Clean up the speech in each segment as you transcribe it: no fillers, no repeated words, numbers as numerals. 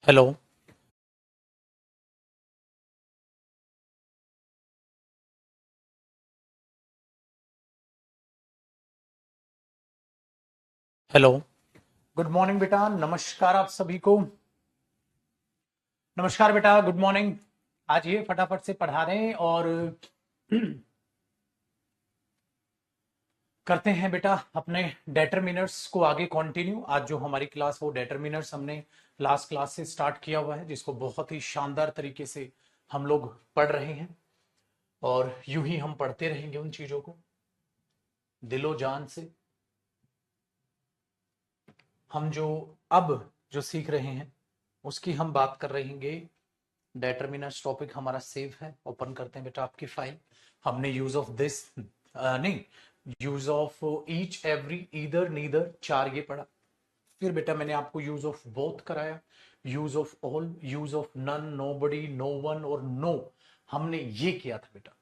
Hello. Hello. Good morning बेटा, नमस्कार आप सभी को। नमस्कार बेटा, गुड मॉर्निंग। आज ये फटाफट से पढ़ा रहे हैं और करते हैं बेटा अपने डेटरमिनर्स को आगे कंटिन्यू। आज जो हमारी क्लास वो डेटरमिनर्स हमने लास्ट क्लास से स्टार्ट किया हुआ है, जिसको बहुत ही शानदार तरीके से हम लोग पढ़ रहे हैं और यूं ही हम पढ़ते रहेंगे उन चीजों को दिलो जान से। हम जो अब जो सीख रहे हैं उसकी हम बात कर रहेंगे। डेटरमिनर्स टॉपिक हमारा सेव है, ओपन करते हैं बेटा आपकी फाइल। हमने यूज ऑफ दिस नहीं, use of each every either neither चार ये पढ़ा। फिर बेटा मैंने आपको यूज ऑफ बोथ कराया, use of all, use of none, nobody, no one और नो, हमने ये किया था बेटा।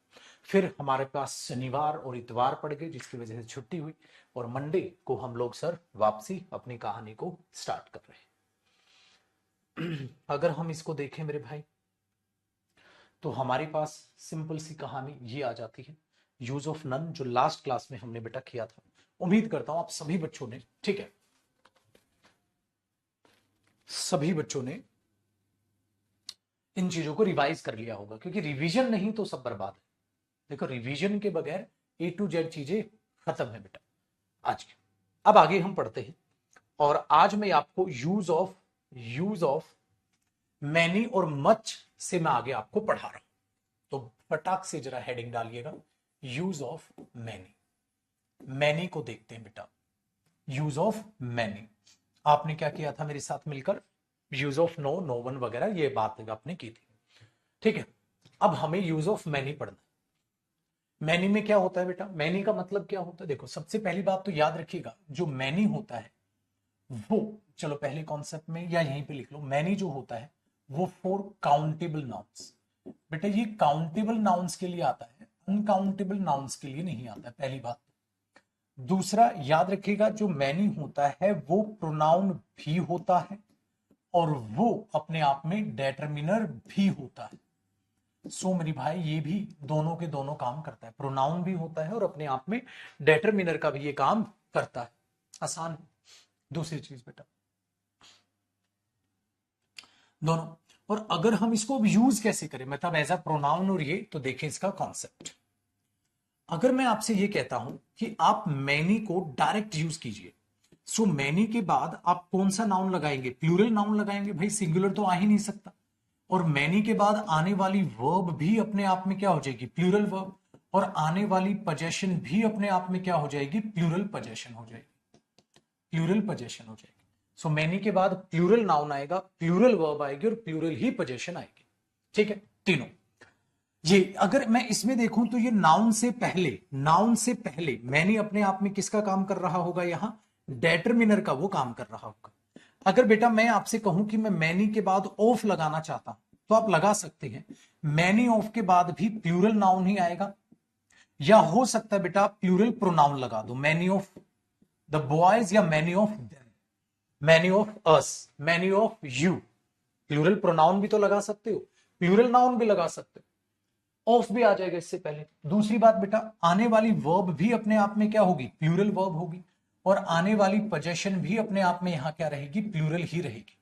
फिर हमारे पास शनिवार और इतवार पड़ गए जिसकी वजह से छुट्टी हुई, और मंडे को हम लोग सर वापसी अपनी कहानी को स्टार्ट कर रहे हैं। अगर हम इसको देखें मेरे भाई, तो हमारे पास सिंपल सी कहानी ये आ जाती है। यूज ऑफ नन जो लास्ट क्लास में हमने बेटा किया था, उम्मीद करता हूं आप सभी बच्चों ने, ठीक है, सभी बच्चों ने इन चीजों को रिवाइज कर लिया होगा, क्योंकि रिवीजन नहीं तो सब बर्बाद है। देखो रिवीजन के बगैर ए टू जेड चीजें खत्म है बेटा आज के। अब आगे हम पढ़ते हैं, और आज मैं आपको यूज ऑफ मैनी और मच से मैं आगे आपको पढ़ा रहा हूं। तो फटाक से जरा हेडिंग डालिएगा, यूज ऑफ मैनी। मैनी को देखते हैं बेटा। यूज ऑफ मैनी, आपने क्या किया था मेरे साथ मिलकर? Use of no, no one वगैरह ये बात आपने की थी, ठीक है। अब हमें यूज ऑफ मैनी पढ़ना है। मैनी में क्या होता है बेटा? मैनी का मतलब क्या होता है? देखो सबसे पहली बात तो याद रखिएगा, जो मैनी होता है वो, चलो पहले कॉन्सेप्ट में या यहीं पे लिख लो, मैनी जो होता है वो फॉर काउंटेबल नाउन्स। बेटा ये काउंटेबल नाउन्स के लिए आता है, अनकाउंटेबल नाउन्स के लिए नहीं आता है, पहली बात। दूसरा याद रखिएगा, जो मैनी होता है वो प्रोनाउन भी होता है और वो अपने आप में डेटरमिनर भी होता है। सो मेरी भाई ये भी दोनों के दोनों काम करता है, प्रोनाउन भी होता है और अपने आप में डेटरमिनर का भी ये काम करता है। आसान है। दूसरी चीज बेटा, दोनों। और अगर हम इसको यूज कैसे करें, मतलब एज अ प्रोनाउन, और ये तो देखें इसका कॉन्सेप्ट। अगर मैं आपसे ये कहता हूं कि आप मैनी को डायरेक्ट यूज कीजिए, सो मैनी के बाद आप कौन सा नाउन लगाएंगे? प्लूरल नाउन लगाएंगे, भाई सिंगुलर तो आ ही नहीं सकता। और मैनी के बाद आने वाली वर्ब भी अपने आप में क्या हो जाएगी? Plural verb. और आने वाली पोजेशन भी अपने आप में क्या हो जाएगी? प्लूरल पोजेशन हो जाएगी। प्लूरल पोजेशन हो जाएगी। सो मैनी के बाद प्लूरल नाउन आएगा, प्लूरल वर्ब आएगी और प्लूरल ही पोजेशन आएगी, ठीक है, तीनों। ये अगर मैं इसमें देखूं तो ये नाउन से पहले मैंने अपने आप में किसका काम कर रहा होगा? यहां डेटरमिनर का वो काम कर रहा होगा। अगर बेटा मैं आपसे कहूं कि मैं मैनी के बाद ऑफ लगाना चाहता हूं तो आप लगा सकते हैं। मैनी ऑफ के बाद भी प्लूरल नाउन ही आएगा, या हो सकता है बेटा प्लूरल प्रोनाउन लगा दो, मैनी ऑफ द बॉयज या many of them, many of us, many of you. Plural pronoun भी तो लगा सकते हो, प्लूरल नाउन भी लगा सकते हो, ऑफ भी आ जाएगा इससे पहले। दूसरी बात बेटा, आने वाली वर्ब भी अपने आप में क्या होगी? प्लूरल वर्ब होगी। और आने वाली पोजेशन भी अपने आप में यहां क्या रहेगी? प्लूरल ही रहेगी।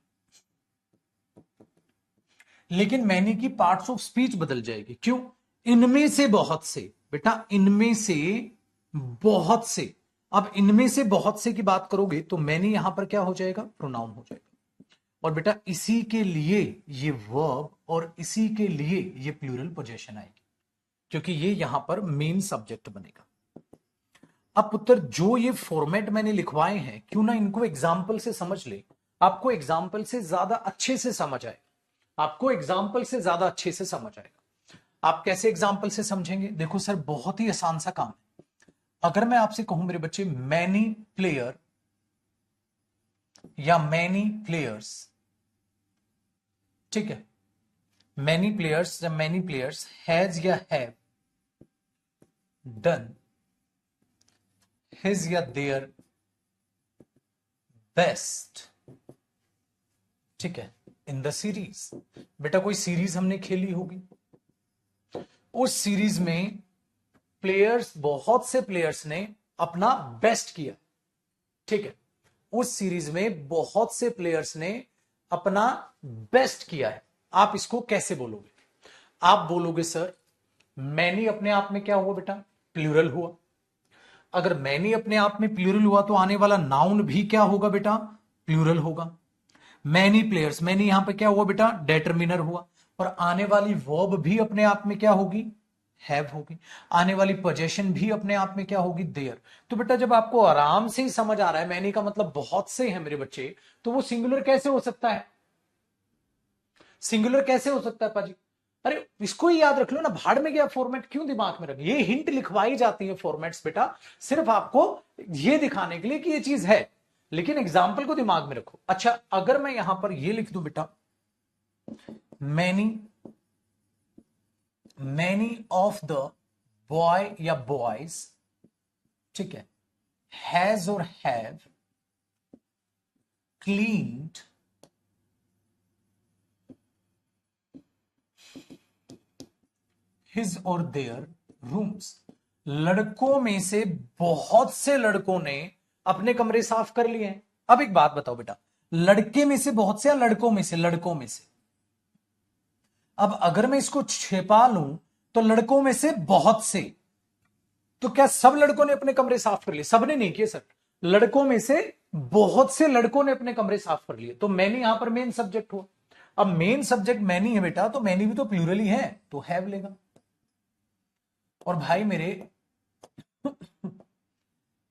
लेकिन मैनी की पार्ट्स ऑफ स्पीच बदल जाएगी। क्यों? इनमें से बहुत से, बेटा इनमें से बहुत से। अब इनमें से बहुत से की बात करोगे तो मैनी यहां पर क्या हो जाएगा? प्रोनाउन हो जाएगा। और बेटा इसी के लिए ये वर्ब और इसी के लिए ये प्लूरल पोजेशन आएगी, क्योंकि ये यहां पर मेन सब्जेक्ट बनेगा। अब पुत्र जो ये फॉर्मेट मैंने लिखवाए हैं, क्यों ना इनको एग्जाम्पल से समझ ले, आपको एग्जाम्पल से ज्यादा अच्छे से समझ आए, आपको एग्जाम्पल से ज्यादा अच्छे से समझ आएगा। आप कैसे एग्जाम्पल से समझेंगे? देखो सर बहुत ही आसान सा काम है। अगर मैं आपसे कहूं मेरे बच्चे मैनी प्लेयर या मैनी प्लेयर्स, ठीक है, मैनी प्लेयर्स या मैनी प्लेयर्स हैज या हैव डन हिज या देयर बेस्ट, ठीक है, इन द सीरीज। बेटा कोई सीरीज हमने खेली होगी, उस सीरीज में प्लेयर्स, बहुत से प्लेयर्स ने अपना बेस्ट किया, ठीक है, उस सीरीज में बहुत से प्लेयर्स ने अपना बेस्ट किया है। आप इसको कैसे बोलोगे? आप बोलोगे सर मैनी अपने आप में क्या हुआ बेटा? प्लूरल हुआ। अगर मैनी अपने आप में प्लूरल हुआ तो आने वाला नाउन भी क्या होगा बेटा? प्लूरल होगा। मैनी प्लेयर्स, मैनी यहां पे क्या हुआ बेटा? डेटरमिनर हुआ। और आने वाली वर्ब भी अपने आप में क्या होगी? हैव होगी। आने वाली पोजेशन भी अपने आप में क्या होगी? देयर। तो बेटा जब आपको आराम से ही समझ आ रहा है मैनी का मतलब बहुत से हैं मेरे बच्चे, तो वो सिंगुलर कैसे हो सकता है? सिंगुलर कैसे हो सकता है पाजी? अरे इसको ही याद रख लो ना, भाड़ में गया फॉर्मेट क्यों दिमाग में रख? ये हिंट लिखवाई जाती है फॉर्मेट्स बेटा सिर्फ आपको ये दिखाने के लिए कि ये चीज है, लेकिन एग्जाम्पल को दिमाग में रखो। अच्छा अगर मैं यहां पर ये लिख दूं बेटा मैनी ऑफ द बॉय या बॉयज, ठीक है, हैज और हैव क्लीन्ड हिज और देयर रूम्स। लड़कों में से बहुत से लड़कों ने अपने कमरे साफ कर लिए हैं। अब एक बात बताओ बेटा, लड़के में से बहुत से या लड़कों में से? लड़कों में से। अब अगर मैं इसको छिपा लूं तो लड़कों में से बहुत से, तो क्या सब लड़कों ने अपने कमरे साफ कर लिए? सबने नहीं किए सर, लड़कों में से बहुत से लड़कों ने अपने कमरे साफ कर लिए। तो मैनी यहां पर मेन सब्जेक्ट हुआ। अब मेन सब्जेक्ट मैनी है बेटा, तो मैनी भी तो प्लूरल ही है, तो हैव लेगा। और भाई मेरे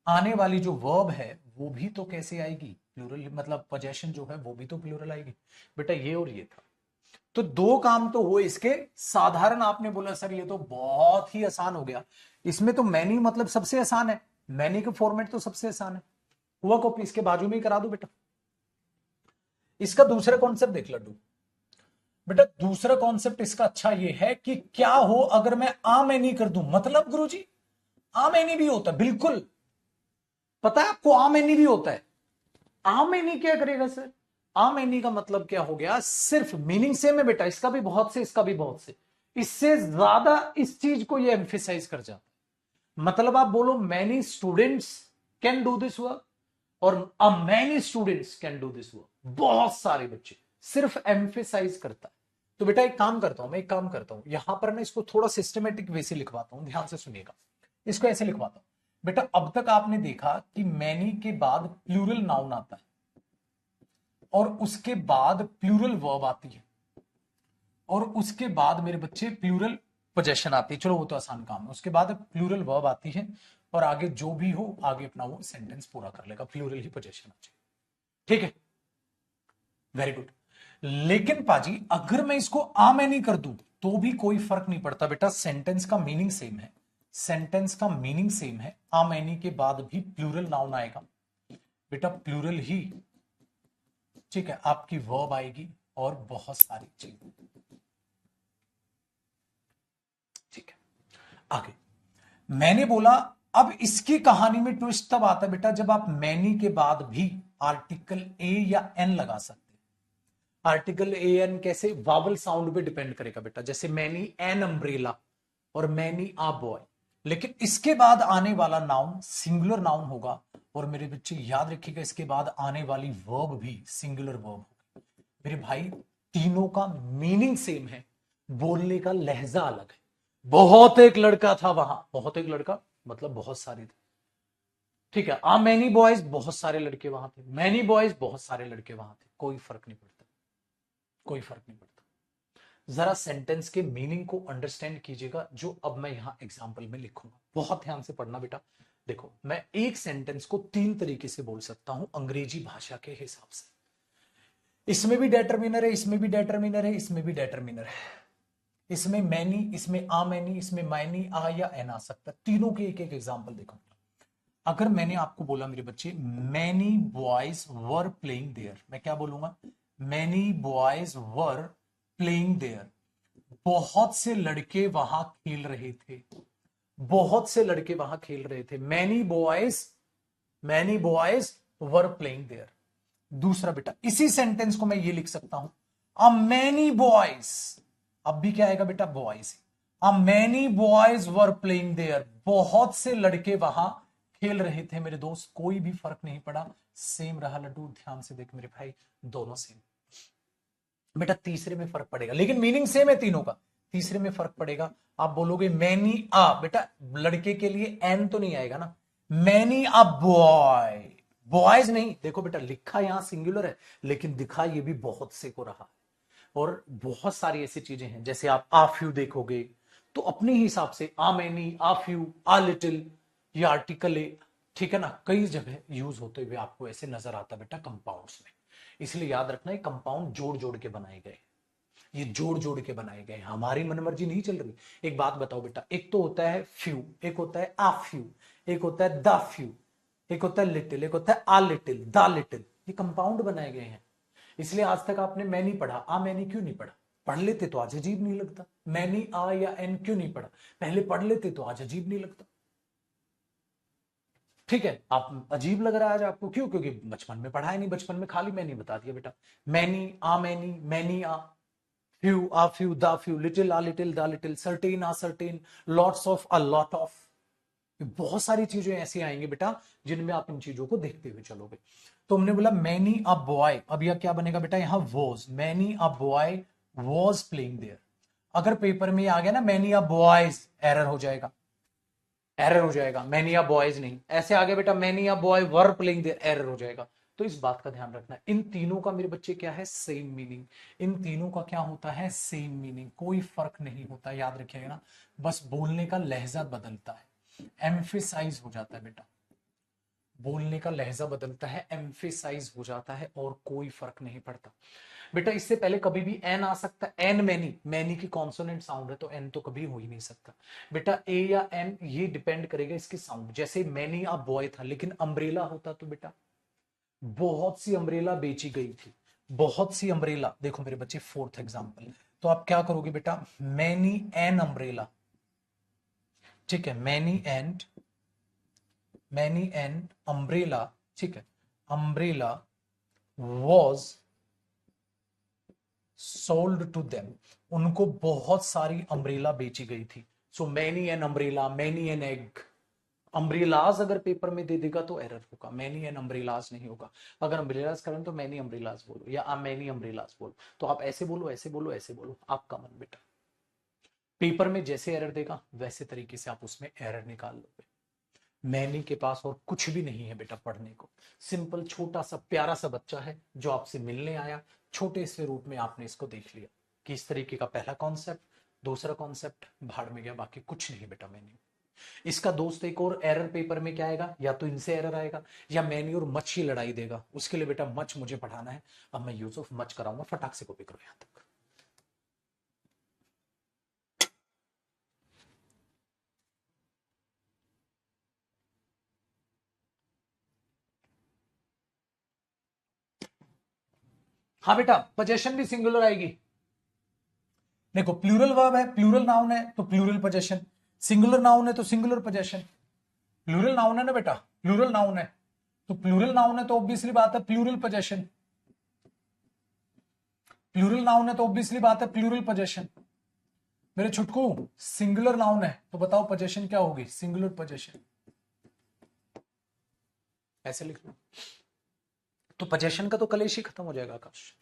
आने वाली जो वर्ब है वो भी तो कैसे आएगी? प्लूरल, मतलब पोजेशन जो है वो भी तो प्लूरल आएगी बेटा। ये और ये था, तो दो काम तो हुए इसके। साधारण आपने बोला सर ये तो बहुत ही आसान हो गया, इसमें तो मैनी मतलब सबसे आसान है, मैनी का फॉर्मेट तो सबसे आसान है। हुआ कॉपी इसके बाजू में ही करा दो बेटा। इसका दूसरा कॉन्सेप्ट देख लड्डू बेटा, दूसरा कॉन्सेप्ट इसका अच्छा ये है कि क्या हो अगर मैं आ मैनी कर दूं। मतलब गुरुजी आ मैनी भी होता है, बिल्कुल पता है आपको, आ मैनी भी होता है। आ मैनी क्या करेगा सर? आ मैनी का मतलब क्या हो गया? सिर्फ मीनिंग सेम है बेटा, इसका भी बहुत से, इसका भी बहुत से, इससे ज्यादा इस चीज को ये एम्फेसाइज कर जाता है। मतलब आप बोलो many students can do this work, और a many students can do this work, बहुत सारे बच्चे, सिर्फ एम्फेसाइज करता है। तो बेटा एक काम करता हूं मैं, एक काम करता हूं यहां पर ना इसको थोड़ा सिस्टमेटिक वे से लिखवाता हूं, ध्यान से सुनिएगा। इसको ऐसे लिखवाता हूं बेटा, अब तक आपने देखा कि मैनी के बाद प्लूरल नाउन आता है और उसके बाद प्लूरल वर्ब आती है और उसके बाद मेरे बच्चे प्लूरल पोजेशन आती है। चलो वो तो आसान काम है। उसके बाद प्लूरल वर्ब आती है और आगे जो भी हो आगे अपना वो सेंटेंस पूरा कर लेगा, प्लूरल ही पोजेशन आ जाए, ठीक है, वेरी गुड। लेकिन पाजी अगर मैं इसको आ मैनी कर दूं तो भी कोई फर्क नहीं पड़ता बेटा, सेंटेंस का मीनिंग सेम है, सेंटेंस का मीनिंग सेम है। आ मैनी के बाद भी प्लूरल नाउन आएगा बेटा, प्लूरल ही, ठीक है, आपकी वर्ब आएगी और बहुत सारी चीजें, ठीक है। आगे मैंने बोला, अब इसकी कहानी में ट्विस्ट तब आता है बेटा जब आप मैनी के बाद भी आर्टिकल ए या एन लगा सकते हैं। आर्टिकल ए एन कैसे? वावल साउंड पे डिपेंड करेगा बेटा, जैसे मैनी एन अम्ब्रेला और मैनी आ बॉय। लेकिन इसके बाद आने वाला नाउन सिंगुलर नाउन होगा और मेरे बच्चे याद रखिएगा इसके बाद आने वाली वर्ब भी सिंगुलर वर्ब होगी। मेरे भाई तीनों का मीनिंग सेम है, बोलने का लहजा अलग है। बहुत एक लड़का था वहां, बहुत एक लड़का मतलब बहुत सारे थे, ठीक है। आ मैनी बॉयज, बहुत सारे लड़के वहां थे, मैनी बॉयज, बहुत सारे लड़के वहां थे, कोई फर्क नहीं पड़ता, कोई फर्क नहीं पड़ता। जरा सेंटेंस के मीनिंग को अंडरस्टैंड कीजिएगा जो अब मैं यहां एग्जाम्पल में लिखूंगा, बहुत ध्यान से पढ़ना बेटा। देखो मैं एक सेंटेंस को तीन तरीके से बोल सकता हूं अंग्रेजी भाषा के हिसाब से। इसमें भी डेटरमिनर है, इसमें भी डेटरमिनर है, इसमें भी डेटरमिनर है, इसमें मैनी, इसमें आ मैनी, इसमें मैनी आ या एन आ सकता है। तीनों के एक एक एग्जाम्पल देखो। अगर मैंने आपको बोला मेरे बच्चे many boys were playing there, मैं क्या बोलूंगा? Many boys were playing there, बहुत से लड़के वहां खेल रहे थे, बहुत से लड़के वहां खेल रहे थे। Many boys were playing there. दूसरा बेटा इसी सेंटेंस को मैं ये लिख सकता हूं, अ मैनी बॉयज, अब भी क्या आएगा बेटा, boys. A many boys were playing there, बहुत से लड़के वहां खेल रहे थे मेरे दोस्त, कोई भी फर्क नहीं पड़ा, सेम रहा लड्डू, ध्यान से देख मेरे भाई, दोनों सेम। बेटा तीसरे में फर्क पड़ेगा, लेकिन मीनिंग सेम है तीनों का, तीसरे में फर्क पड़ेगा। आप बोलोगे मैनी आ, बेटा लड़के के लिए एन तो नहीं आएगा ना, मैनी अ बॉय, बॉयज नहीं, देखो बेटा लिखा यहां सिंगुलर है, लेकिन दिखा ये भी बहुत से को रहा है। और बहुत सारी ऐसी चीजें हैं, जैसे आप आ फ्यू देखोगे तो अपने हिसाब से a many, a few, a little, ये आर्टिकल है, ठीक है ना, कई जगह यूज होते हुए आपको ऐसे नजर आता बेटा कंपाउंड्स में। इसलिए याद रखना ये कंपाउंड जोड़ जोड़ के बनाए गए, ये जोड़ जोड़ के बनाए गए, हमारी मनमर्जी नहीं चल रही। एक बात बताओ बेटा, एक तो होता है फ्यू, एक होता है आ फ्यू, एक होता है द फ्यू, एक होता है लिटिल, एक होता है आ लिटिल, द लिटिल, ये कंपाउंड बनाए गए हैं। इसलिए आज तक आपने मैं नहीं पढ़ा, आ मैनी क्यों नहीं पढ़ा, पढ़ लेते तो आज अजीब नहीं लगता। मैनी आ या एन क्यों नहीं पढ़ा, पहले पढ़ लेते तो आज अजीब नहीं लगता। ठीक है, आप अजीब लग रहा है आज आपको, क्यों, क्योंकि बचपन में पढ़ा है नहीं, बचपन में खाली मैनी बता दिया बेटा, many a many, many a few, a few, the few, little a little, the little, certain a certain, lots of a lot of, बहुत सारी चीजें ऐसी आएंगी बेटा जिनमें आप इन चीजों को देखते हुए चलोगे। तो हमने बोला मैनी अ बॉय, अब यह क्या बनेगा बेटा, यहां was, many a boy was playing there. अगर पेपर में आ गया ना मैनी अ बॉयज, एरर हो जाएगा, एरर हो जाएगा, मैनी अ बॉयज नहीं, ऐसे आगे बेटा many a boy were playing there, error हो जाएगा। तो इस बात का ध्यान रखना, इन तीनों का मेरे बच्चे क्या है, सेम मीनिंग, इन तीनों का क्या होता है, सेम मीनिंग, कोई फर्क नहीं होता, याद रखिएगा ना, बस बोलने का लहजा बदलता है, एम्फेसाइज हो जाता है बेटा, बोलने का लहजा बदलता है, एम्फेसाइज हो जाता है, और कोई फर्क नहीं पड़ता बेटा। इससे पहले कभी भी एन आ सकता है, एन मैनी, मैनी की कॉन्सोनेंट साउंड है तो एन तो कभी हो ही नहीं सकता बेटा, ए या एन ये डिपेंड करेगा इसके साउंड। जैसे मैनी अ बॉय था, लेकिन अम्ब्रेला होता तो बेटा, बहुत सी अम्ब्रेला बेची गई थी, बहुत सी अम्ब्रेला, देखो मेरे बच्चे फोर्थ एग्जाम्पल, तो आप क्या करोगे बेटा, मैनी एन अम्ब्रेला, ठीक है, मैनी एन अम्ब्रेला, ठीक है, umbrella was sold to them, उनको बहुत सारी अम्ब्रेला बेची गई थी। So many an umbrella, many an egg, umbrellas अगर पेपर में दे देगा तो एरर होगा, मैनी एन अम्ब्रेलाज नहीं होगा। अगर अम्ब्रेलाज करें तो मैनी अम्ब्रेलाज बोलो, या मैनी अम्ब्रेलाज बोलो, तो आप ऐसे बोलो, ऐसे बोलो, ऐसे बोलो, आपका मन बेटा, पेपर में जैसे एरर देगा वैसे तरीके से आप उसमें एरर निकाल लोगे। मैनी के पास और कुछ भी नहीं है बेटा पढ़ने को, सिंपल छोटा सा प्यारा सा बच्चा है जो आपसे मिलने आया, छोटे से रूप में आपने इसको देख लिया कि इस तरीके का पहला कॉन्सेप्ट, दूसरा कॉन्सेप्ट, भाड़ में गया, बाकी कुछ नहीं बेटा मैनी। इसका दोस्त एक और एरर पेपर में क्या आएगा, या तो इनसे एरर आएगा या मैनी और मच की लड़ाई देगा, उसके लिए बेटा मच मुझे पढ़ाना है, अब मैं यूज ऑफ मच कराऊंगा, फटाक से कॉपी करो यहां तक। हाँ बेटा, पोजेशन भी सिंगुलर आएगी, देखो प्लूरल वर्ब है, प्लूरल नाउन है तो प्लूरल पोजेशन, सिंगुलर नाउन है तो सिंगुलर पोजेशन, प्लूरल नाउन है ना बेटा, प्लूरल नाउन है तो प्लूरल नाउन है तो ऑब्वियसली बात है प्लूरल पोजेशन, प्लूरल नाउन है तो ऑब्वियसली बात है प्लूरल पोजेशन। मेरे छुटकू सिंगुलर नाउन है तो बताओ पोजेशन क्या होगी, सिंगुलर पोजेशन, ऐसे लिख लो, तो पोजेशन का तो कलेश ही खत्म हो जाएगा आकाश।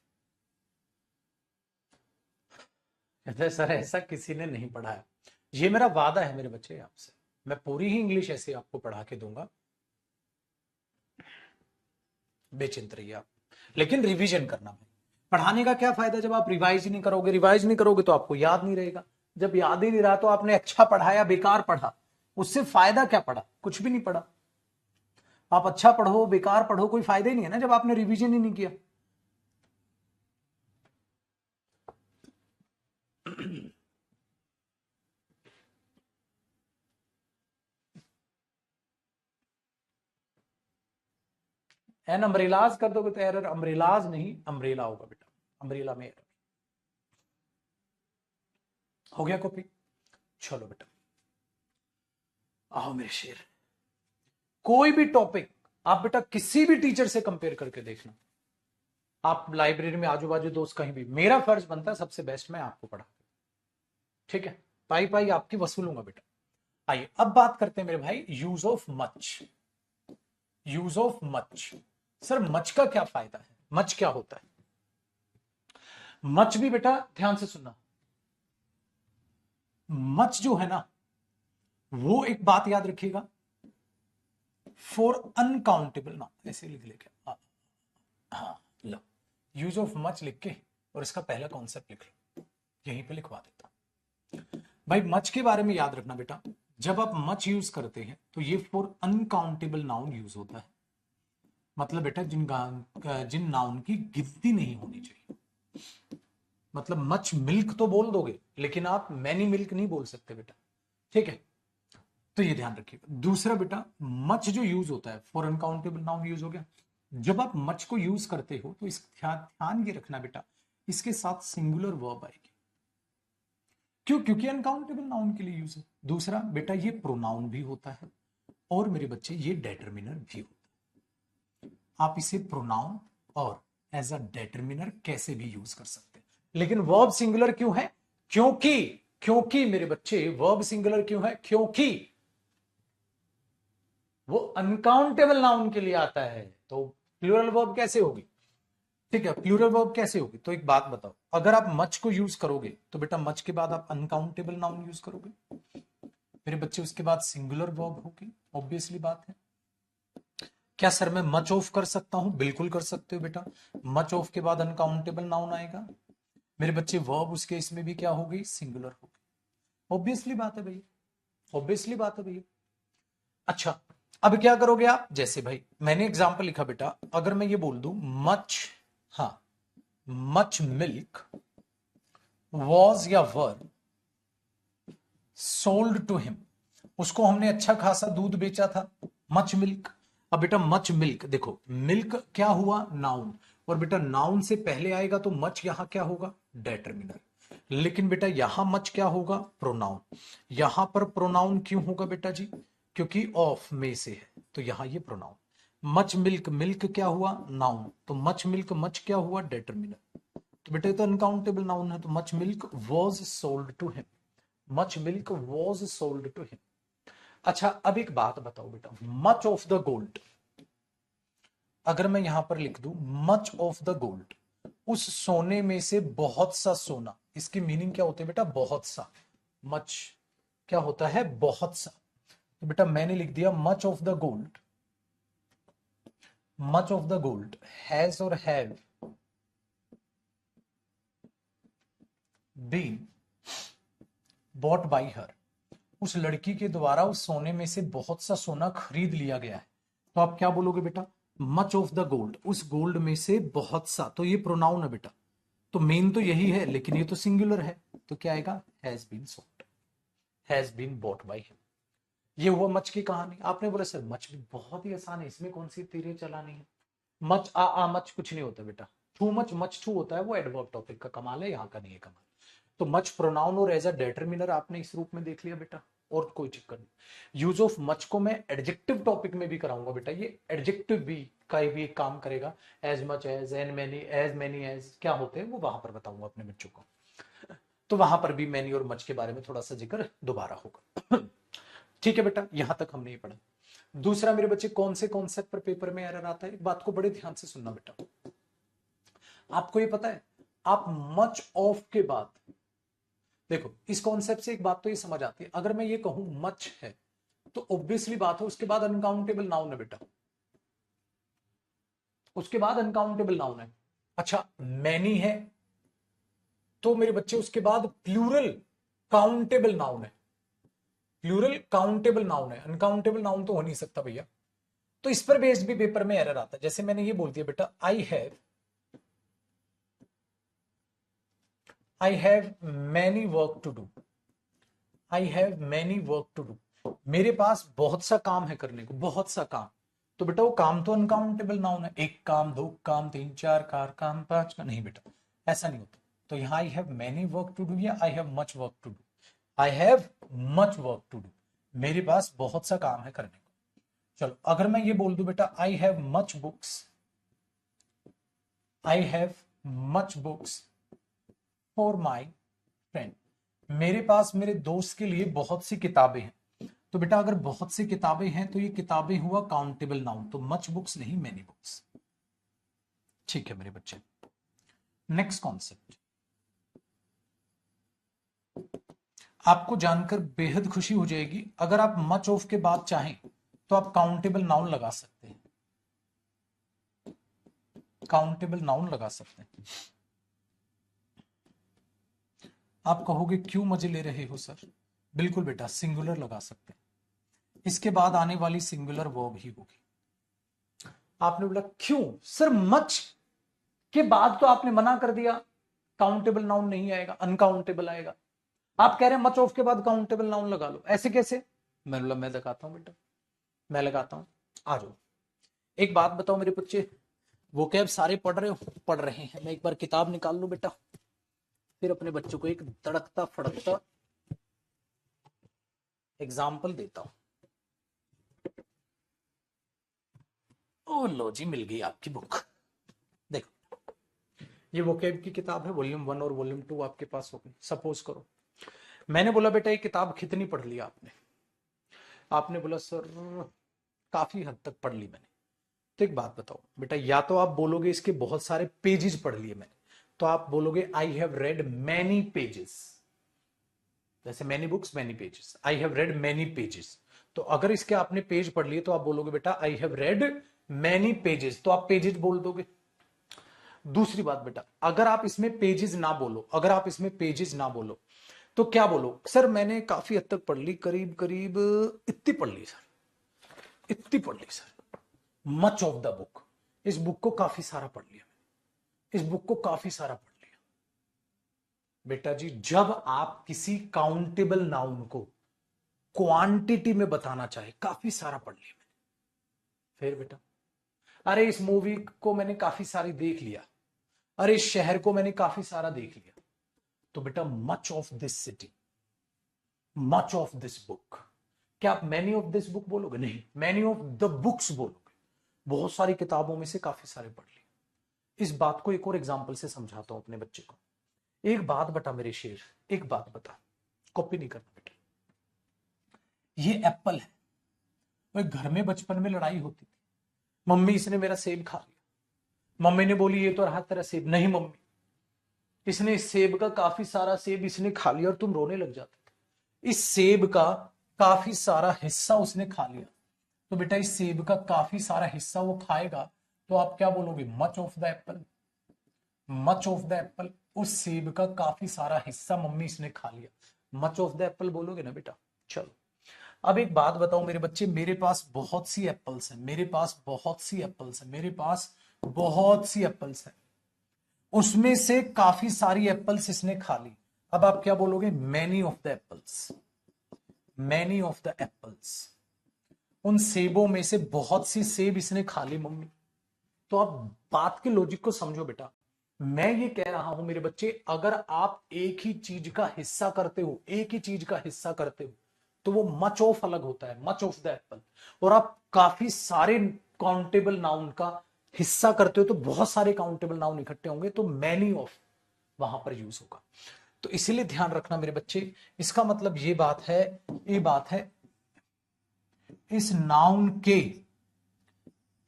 कहते हैं, सर ऐसा किसी ने नहीं पढ़ाया, ये मेरा वादा है मेरे बच्चे आपसे, मैं पूरी ही इंग्लिश ऐसे आपको पढ़ा के दूंगा, बेचिंत रहिए आप, लेकिन रिवीजन करना भाई। पढ़ाने का क्या फायदा जब आप रिवाइज नहीं करोगे, रिवाइज नहीं करोगे तो आपको याद नहीं रहेगा, जब याद ही नहीं रहा तो आपने अच्छा पढ़ाया बेकार पढ़ा, उससे फायदा क्या पड़ा, कुछ भी नहीं पड़ा। आप अच्छा पढ़ो बेकार पढ़ो कोई फायदा ही नहीं है ना जब आपने रिवीजन ही नहीं किया। एन अम्ब्रेलाज कर दोगे तो एरर, अम्ब्रेलाज नहीं अम्ब्रेला होगा बेटा, अम्ब्रेला में एरर। हो गया कॉपी, चलो बेटा आओ मेरे शेर, कोई भी टॉपिक आप बेटा किसी भी टीचर से कंपेयर करके देखना, आप लाइब्रेरी में आजू बाजू दोस्त कहीं भी, मेरा फर्ज बनता है सबसे बेस्ट मैं आपको पढ़ा, ठीक है, पाई पाई आपकी वसूलूंगा बेटा। आइए अब बात करते हैं मेरे भाई use of much. Use of much, sir much का क्या फायदा है, मच क्या होता है? मच भी बेटा ध्यान से सुनना, मच जो है ना वो एक बात याद रखिएगा, फॉर अनकाउंटेबल ना, ऐसे लिख लेके हाँ लो, यूज ऑफ मच लिख के और इसका पहला कॉन्सेप्ट लिख लो, यहीं पे लिखवा देता भाई। मच के बारे में याद रखना बेटा, जब आप मच यूज करते हैं तो ये फॉर अनकाउंटेबल नाउन यूज होता है, मतलब बेटा जिन नाउन की गिनती नहीं होनी चाहिए। मतलब मच मिल्क तो बोल दोगे लेकिन आप मैनी मिल्क नहीं बोल सकते बेटा, ठीक है, तो ये ध्यान रखिएगा। दूसरा बेटा मच जो यूज होता है फॉर अनकाउंटेबल नाउन यूज हो गया। जब आप मच को यूज करते हो तो इस ध्यान ये रखना बेटा, इसके साथ सिंगुलर वर्ब आएगी, क्यों? क्योंकि अनकाउंटेबल नाउन के लिए यूज है। दूसरा बेटा ये प्रोनाउन भी होता है और मेरे बच्चे ये डेटरमिनर भी होता है। आप इसे प्रोनाउन और एज अ डेटरमिनर कैसे भी यूज कर सकते हैं, लेकिन वर्ब सिंगुलर क्यों है? क्योंकि मेरे बच्चे वर्ब सिंगुलर क्यों है? क्योंकि वो अनकाउंटेबल नाउन के लिए आता है, तो प्लूरल वर्ब कैसे होगी? ठीक है, प्लूरल वर्ब कैसे होगी? तो एक बात बताओ, अगर आप मच को यूज करोगे तो बेटा मच के बाद आप अनकाउंटेबल नाउन यूज करोगे मेरे बच्चे, उसके बाद सिंगुलर वर्ब होगी, ऑब्वियसली बात है। क्या सर मैं मच ऑफ कर सकता हूं? बिल्कुल कर सकते हो बेटा, मच ऑफ के बाद अनकाउंटेबल नाउन आएगा मेरे बच्चे, वर्ब उसके इसमें भी क्या होगी? सिंगुलर होगी, ऑब्वियसली बात है भैया, ऑब्वियसली बात है भैया। अच्छा अब क्या करोगे आप? जैसे भाई मैंने एग्जांपल लिखा बेटा, अगर मैं ये बोल दूं मच, हाँ मच मिल्क वॉज या वर सोल्ड टू हिम, उसको हमने अच्छा खासा दूध बेचा था, मच मिल्क। अब बेटा मच मिल्क देखो, मिल्क क्या हुआ? नाउन, और बेटा नाउन से पहले आएगा तो मच यहां क्या होगा? डेटरमिनर। लेकिन बेटा यहां मच क्या होगा? प्रोनाउन। यहां पर प्रोनाउन क्यों होगा बेटा जी? क्योंकि ऑफ में से है, तो यहां ये प्रोनाउन। मच मिल्क, मिल्क क्या हुआ? नाउन, तो मच मिल्क मच क्या हुआ? डेटरमिनर। तो बेटा ये तो अनकाउंटेबल नाउन है, तो much milk was sold to him, much milk was sold to him. अच्छा अब एक बात बताओ बेटा, मच ऑफ द गोल्ड, अगर मैं यहां पर लिख दूं मच ऑफ द गोल्ड, उस सोने में से बहुत सा सोना, इसकी मीनिंग क्या होती है बेटा? बहुत सा। मच क्या होता है? बहुत सा। तो बेटा मैंने लिख दिया much of the gold, much of the gold has और have been bought by her, उस लड़की के द्वारा उस सोने में से बहुत सा सोना खरीद लिया गया है। तो आप क्या बोलोगे बेटा? मच ऑफ द गोल्ड, उस गोल्ड में से बहुत सा, तो ये प्रोनाउन है बेटा, तो मेन तो यही है लेकिन ये तो सिंगुलर है, तो क्या आएगा? Has been sold, has been bought by him. ये हुआ मच की कहानी। आपने बोला सर मच भी बहुत ही आसान है, इसमें कौन सी तीरें चलानी है? मच आ मच कुछ नहीं होता बेटा, टू मच मच टू होता है, वो एडवर्ब टॉपिक का कमाल है, यहाँ का नहीं है कमाल। तो मच प्रोनाउन और एज अ डेटरमिनर आपने इस रूप में देख लिया बेटा, और कोई चक्कर नहीं। यूज ऑफ मच को मैं एडजेक्टिव टॉपिक में भी कराऊंगा बेटा, ये एडजेक्टिव भी का भी एक काम करेगा, as much as, as many as क्या होते हैं वो वहां पर बताऊंगा अपने बच्चों को, तो वहां पर भी मैनी और मच के बारे में थोड़ा सा जिक्र दोबारा होगा। ठीक है बेटा, यहां तक हमने ये पढ़ा। दूसरा मेरे बच्चे कौन से कॉन्सेप्ट पर पेपर में एरर आता है, एक बात को बड़े ध्यान से सुनना बेटा, आपको ये पता है आप मच ऑफ के बाद, देखो इस कॉन्सेप्ट से एक बात तो ये समझ आती है, अगर मैं ये कहूं मच है तो ऑब्वियसली बात है उसके बाद अनकाउंटेबल नाउन है बेटा, उसके बाद अनकाउंटेबल नाउन है। अच्छा मैनी है तो मेरे बच्चे उसके बाद प्लूरल काउंटेबल नाउन है, प्लूरल काउंटेबल नाउन है, अनकाउंटेबल नाउन तो हो नहीं सकता भैया। तो इस पर बेस्ड भी पेपर में एरर आता है, जैसे मैंने ये बोल दिया बेटा I have many work to do, I have many work to do, मेरे पास बहुत सा काम है करने को, बहुत सा काम। तो बेटा वो काम तो अनकाउंटेबल नाउन है, एक काम, दो काम, तीन चार कार काम, पांच का नहीं बेटा, ऐसा नहीं होता। तो यहां I have many work to do या I have much work to do, I have much work to do, मेरे पास बहुत सा काम है करने को। चलो अगर मैं ये बोल दूं बेटा I have much books, I have much books for my friend. मेरे पास मेरे दोस्त के लिए बहुत सी किताबें हैं। तो बेटा अगर बहुत सी किताबें हैं तो ये किताबें हुआ काउंटेबल नाउन, तो मच बुक्स नहीं, मैनी बुक्स। ठीक है मेरे बच्चे, नेक्स्ट कॉन्सेप्ट। आपको जानकर बेहद खुशी हो जाएगी, अगर आप मच ऑफ के बाद चाहें तो आप काउंटेबल नाउन लगा सकते हैं, काउंटेबल नाउन लगा सकते हैं। आप कहोगे क्यों मजे ले रहे हो सर? बिल्कुल बेटा, सिंगुलर लगा सकते हैं, इसके बाद आने वाली सिंगुलर वर्ब ही होगी। आपने बोला क्यों सर, मच के बाद तो आपने मना कर दिया, काउंटेबल नाउन नहीं आएगा, अनकाउंटेबल आएगा। आप कह रहे हैं मच ऑफ के बाद काउंटेबल नाउन लगा लो, ऐसे कैसे? मैं बोला मैं लगाता हूं बेटा, मैं लगाता हूं, आ जाओ। एक बात बताओ मेरे बच्चे, वो कैब सारे पढ़ रहे हो? पढ़ रहे हैं। मैं एक बार किताब निकाल लूं बेटा, फिर अपने बच्चों को एक तड़कता फड़कता एग्जाम्पल देता हूं। ओ लो जी, मिल गई आपकी बुक। देखो, ये वोकैब की किताब है, वॉल्यूम 1 और वॉल्यूम 2 आपके पास होगी। सपोज करो मैंने बोला बेटा ये किताब कितनी पढ़ ली आपने? आपने बोला सर काफी हद तक पढ़ ली मैंने। तो एक बात बताओ बेटा, या तो आप बोलोगे इसके बहुत सारे पेजेस पढ़ लिए मैंने, तो आप बोलोगे I have read many pages, जैसे many books many pages, I have read many pages. तो अगर इसके आपने पेज पढ़ लिए तो आप बोलोगे बेटा I have read many pages, तो आप पेजेस बोल दोगे। दूसरी बात बेटा, अगर आप इसमें पेजेस ना बोलो, अगर आप इसमें पेजेस ना बोलो तो क्या बोलो? सर मैंने काफी हद तक पढ़ ली, करीब करीब इतनी पढ़ ली सर, इतनी पढ़ ली sir, much of the book, इस बुक को काफी सारा पढ़ लिया, इस बुक को काफी सारा पढ़ लिया। बेटा जी जब आप किसी काउंटेबल नाउन को क्वांटिटी में बताना चाहे, काफी सारा पढ़ लिया मैंने, फिर बेटा अरे इस मूवी को मैंने काफी सारी देख लिया, अरे इस शहर को मैंने काफी सारा देख लिया, तो बेटा much of this city, much of this book. क्या आप मैनी ऑफ दिस बुक बोलोगे? नहीं, मैनी ऑफ द बुक्स बोलोगे, बहुत सारी किताबों में से काफी सारे पढ़ लिए। इस बात को एक और एग्जाम्पल से समझाता हूं अपने बच्चे को। एक बात बता मेरे शेर, एक बात बता, कॉपी नहीं करना बेटा। ये एप्पल है, वह घर में बचपन में लड़ाई होती थी, मम्मी इसने मेरा सेब खा लिया, मम्मी ने बोली ये तो रहा तेरा सेब, नहीं मम्मी इसने इस सेब का काफी सारा सेब इसने खा लिया, और तुम रोने लग जाते थे। इस सेब का काफी सारा हिस्सा उसने खा लिया, तो बेटा इस सेब का काफी सारा हिस्सा वो खाएगा, तो आप क्या बोलोगे? Much of the Apple, much of the Apple, उस सेब का काफी सारा हिस्सा मम्मी इसने खा लिया, मच ऑफ द एप्पल बोलोगे ना बेटा। चलो अब एक बात बताओ मेरे बच्चे, मेरे पास बहुत सी एप्पल्स हैं, मेरे पास बहुत सी एप्पल्स हैं, मेरे पास बहुत सी एप्पल्स हैं, उसमें से काफी सारी एप्पल्स इसने खा ली, अब आप क्या बोलोगे? Many of the apples, many of the apples, उन सेबों में से बहुत सी सेब इसने खा ली मम्मी। तो आप बात के लॉजिक को समझो बेटा, मैं ये कह रहा हूं मेरे बच्चे, अगर आप एक ही चीज का हिस्सा करते हो, एक ही चीज का हिस्सा करते हो, तो वो मच ऑफ अलग होता है, मच ऑफ द एप्पल। और आप काफी सारे काउंटेबल नाउन का हिस्सा करते हो तो बहुत सारे काउंटेबल नाउन इकट्ठे होंगे, तो मैनी ऑफ वहां पर यूज होगा। तो इसीलिए ध्यान रखना मेरे बच्चे, इसका मतलब ये बात है, ये बात है इस नाउन के,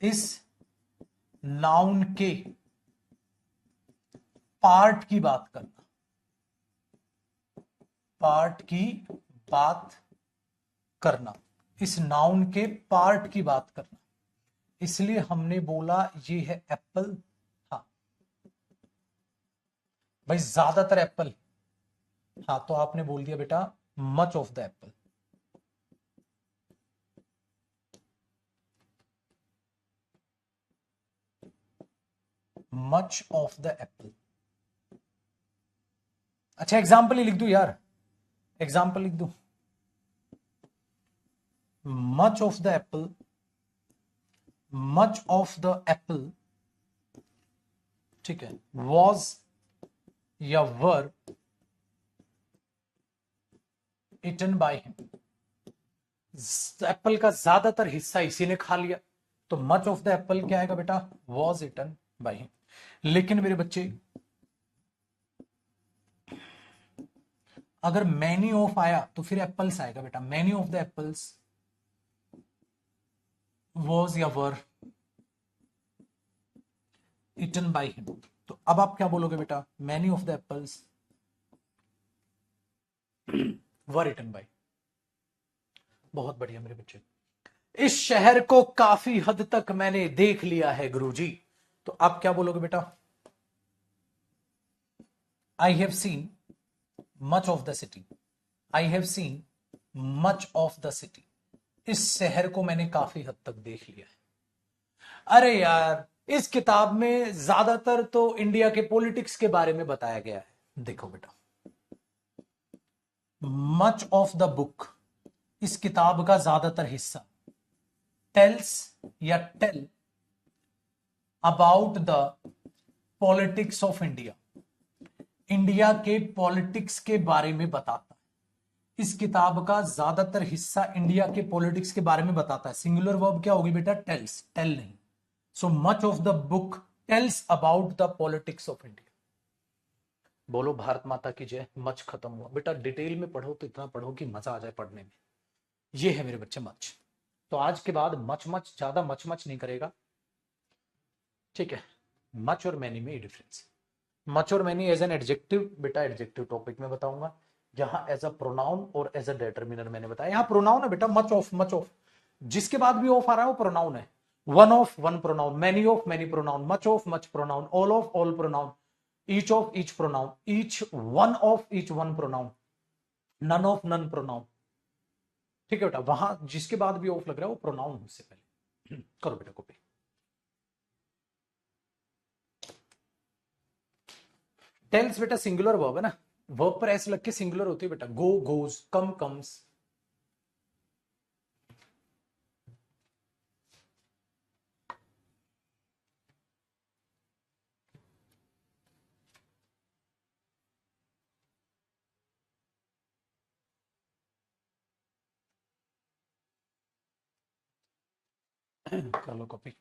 इस नाउन के पार्ट की बात करना, पार्ट की बात करना, इस नाउन के पार्ट की बात करना, इसलिए हमने बोला ये है एप्पल। हाँ भाई ज्यादातर एप्पल, हाँ तो आपने बोल दिया बेटा much of the Apple, much of the Apple. अच्छा एग्जाम्पल ही लिख दू यार, एग्जाम्पल लिख दू, much of the Apple, much of the Apple, ठीक है, वॉज या वर इटन बाय हिम, एप्पल का ज्यादातर हिस्सा इसी ने खा लिया, तो मच ऑफ द एप्पल क्या आएगा बेटा? Was eaten by. लेकिन मेरे बच्चे अगर मैनी ऑफ आया तो फिर एप्पल्स आएगा बेटा। Many of the apples was या वर इटन बाय हिम। तो अब आप क्या बोलोगे बेटा? Many of the apples were eaten by. बहुत बढ़िया मेरे बच्चे। इस शहर को काफी हद तक मैंने देख लिया है गुरुजी। तो आप क्या बोलोगे बेटा? I have seen much of the city. I have seen much of the city. इस शहर को मैंने काफी हद तक देख लिया है। अरे यार, इस किताब में ज्यादातर तो इंडिया के पॉलिटिक्स के बारे में बताया गया है। देखो बेटा, मच ऑफ द बुक, इस किताब का ज्यादातर हिस्सा टेल्स या tell about the politics of India, India के पॉलिटिक्स के बारे में बताता है। इस किताब का ज्यादातर हिस्सा इंडिया के पॉलिटिक्स के बारे में बताता है। सिंगुलर वर्ब क्या होगी बेटा? टेल्स, टेल नहीं। So much of the book tells about the politics of India. बोलो भारत माता की जय। मच खत्म हुआ बेटा। डिटेल में पढ़ो तो इतना पढ़ो कि मजा आ जाए पढ़ने में। ये है मेरे बच्चे मच। तो आज के बाद मच मच, ज्यादा मच मच नहीं करेगा, ठीक है? मच और मैनी में ये डिफरेंस। मच और मैनी एज एन एडजेक्टिव बेटा, एडजेक्टिव टॉपिक में बताऊंगा। जहां एज अ प्रोनाउन और एज अ डिटरमिनर मैंने बताया। यहां प्रोनाउन है बेटा, मच ऑफ, मच ऑफ। जिसके बाद भी ऑफ आ रहा है वो प्रोनाउन है। One of, one pronoun. Many of, many pronoun. Much of, much pronoun. All of, all pronoun. Each of, each pronoun. Each one of, each one pronoun. None of, none pronoun. ठीक है बेटा? वहां जिसके बाद भी of लग रहा है वो प्रोनाउन उससे पहले। करो बेटा कॉपी। टेल्स बेटा सिंगुलर वर्ब है ना, वर्ब पर एस लग के सिंगुलर होती है बेटा। गो, गोज। कम, कम्स। कर लो कॉपी।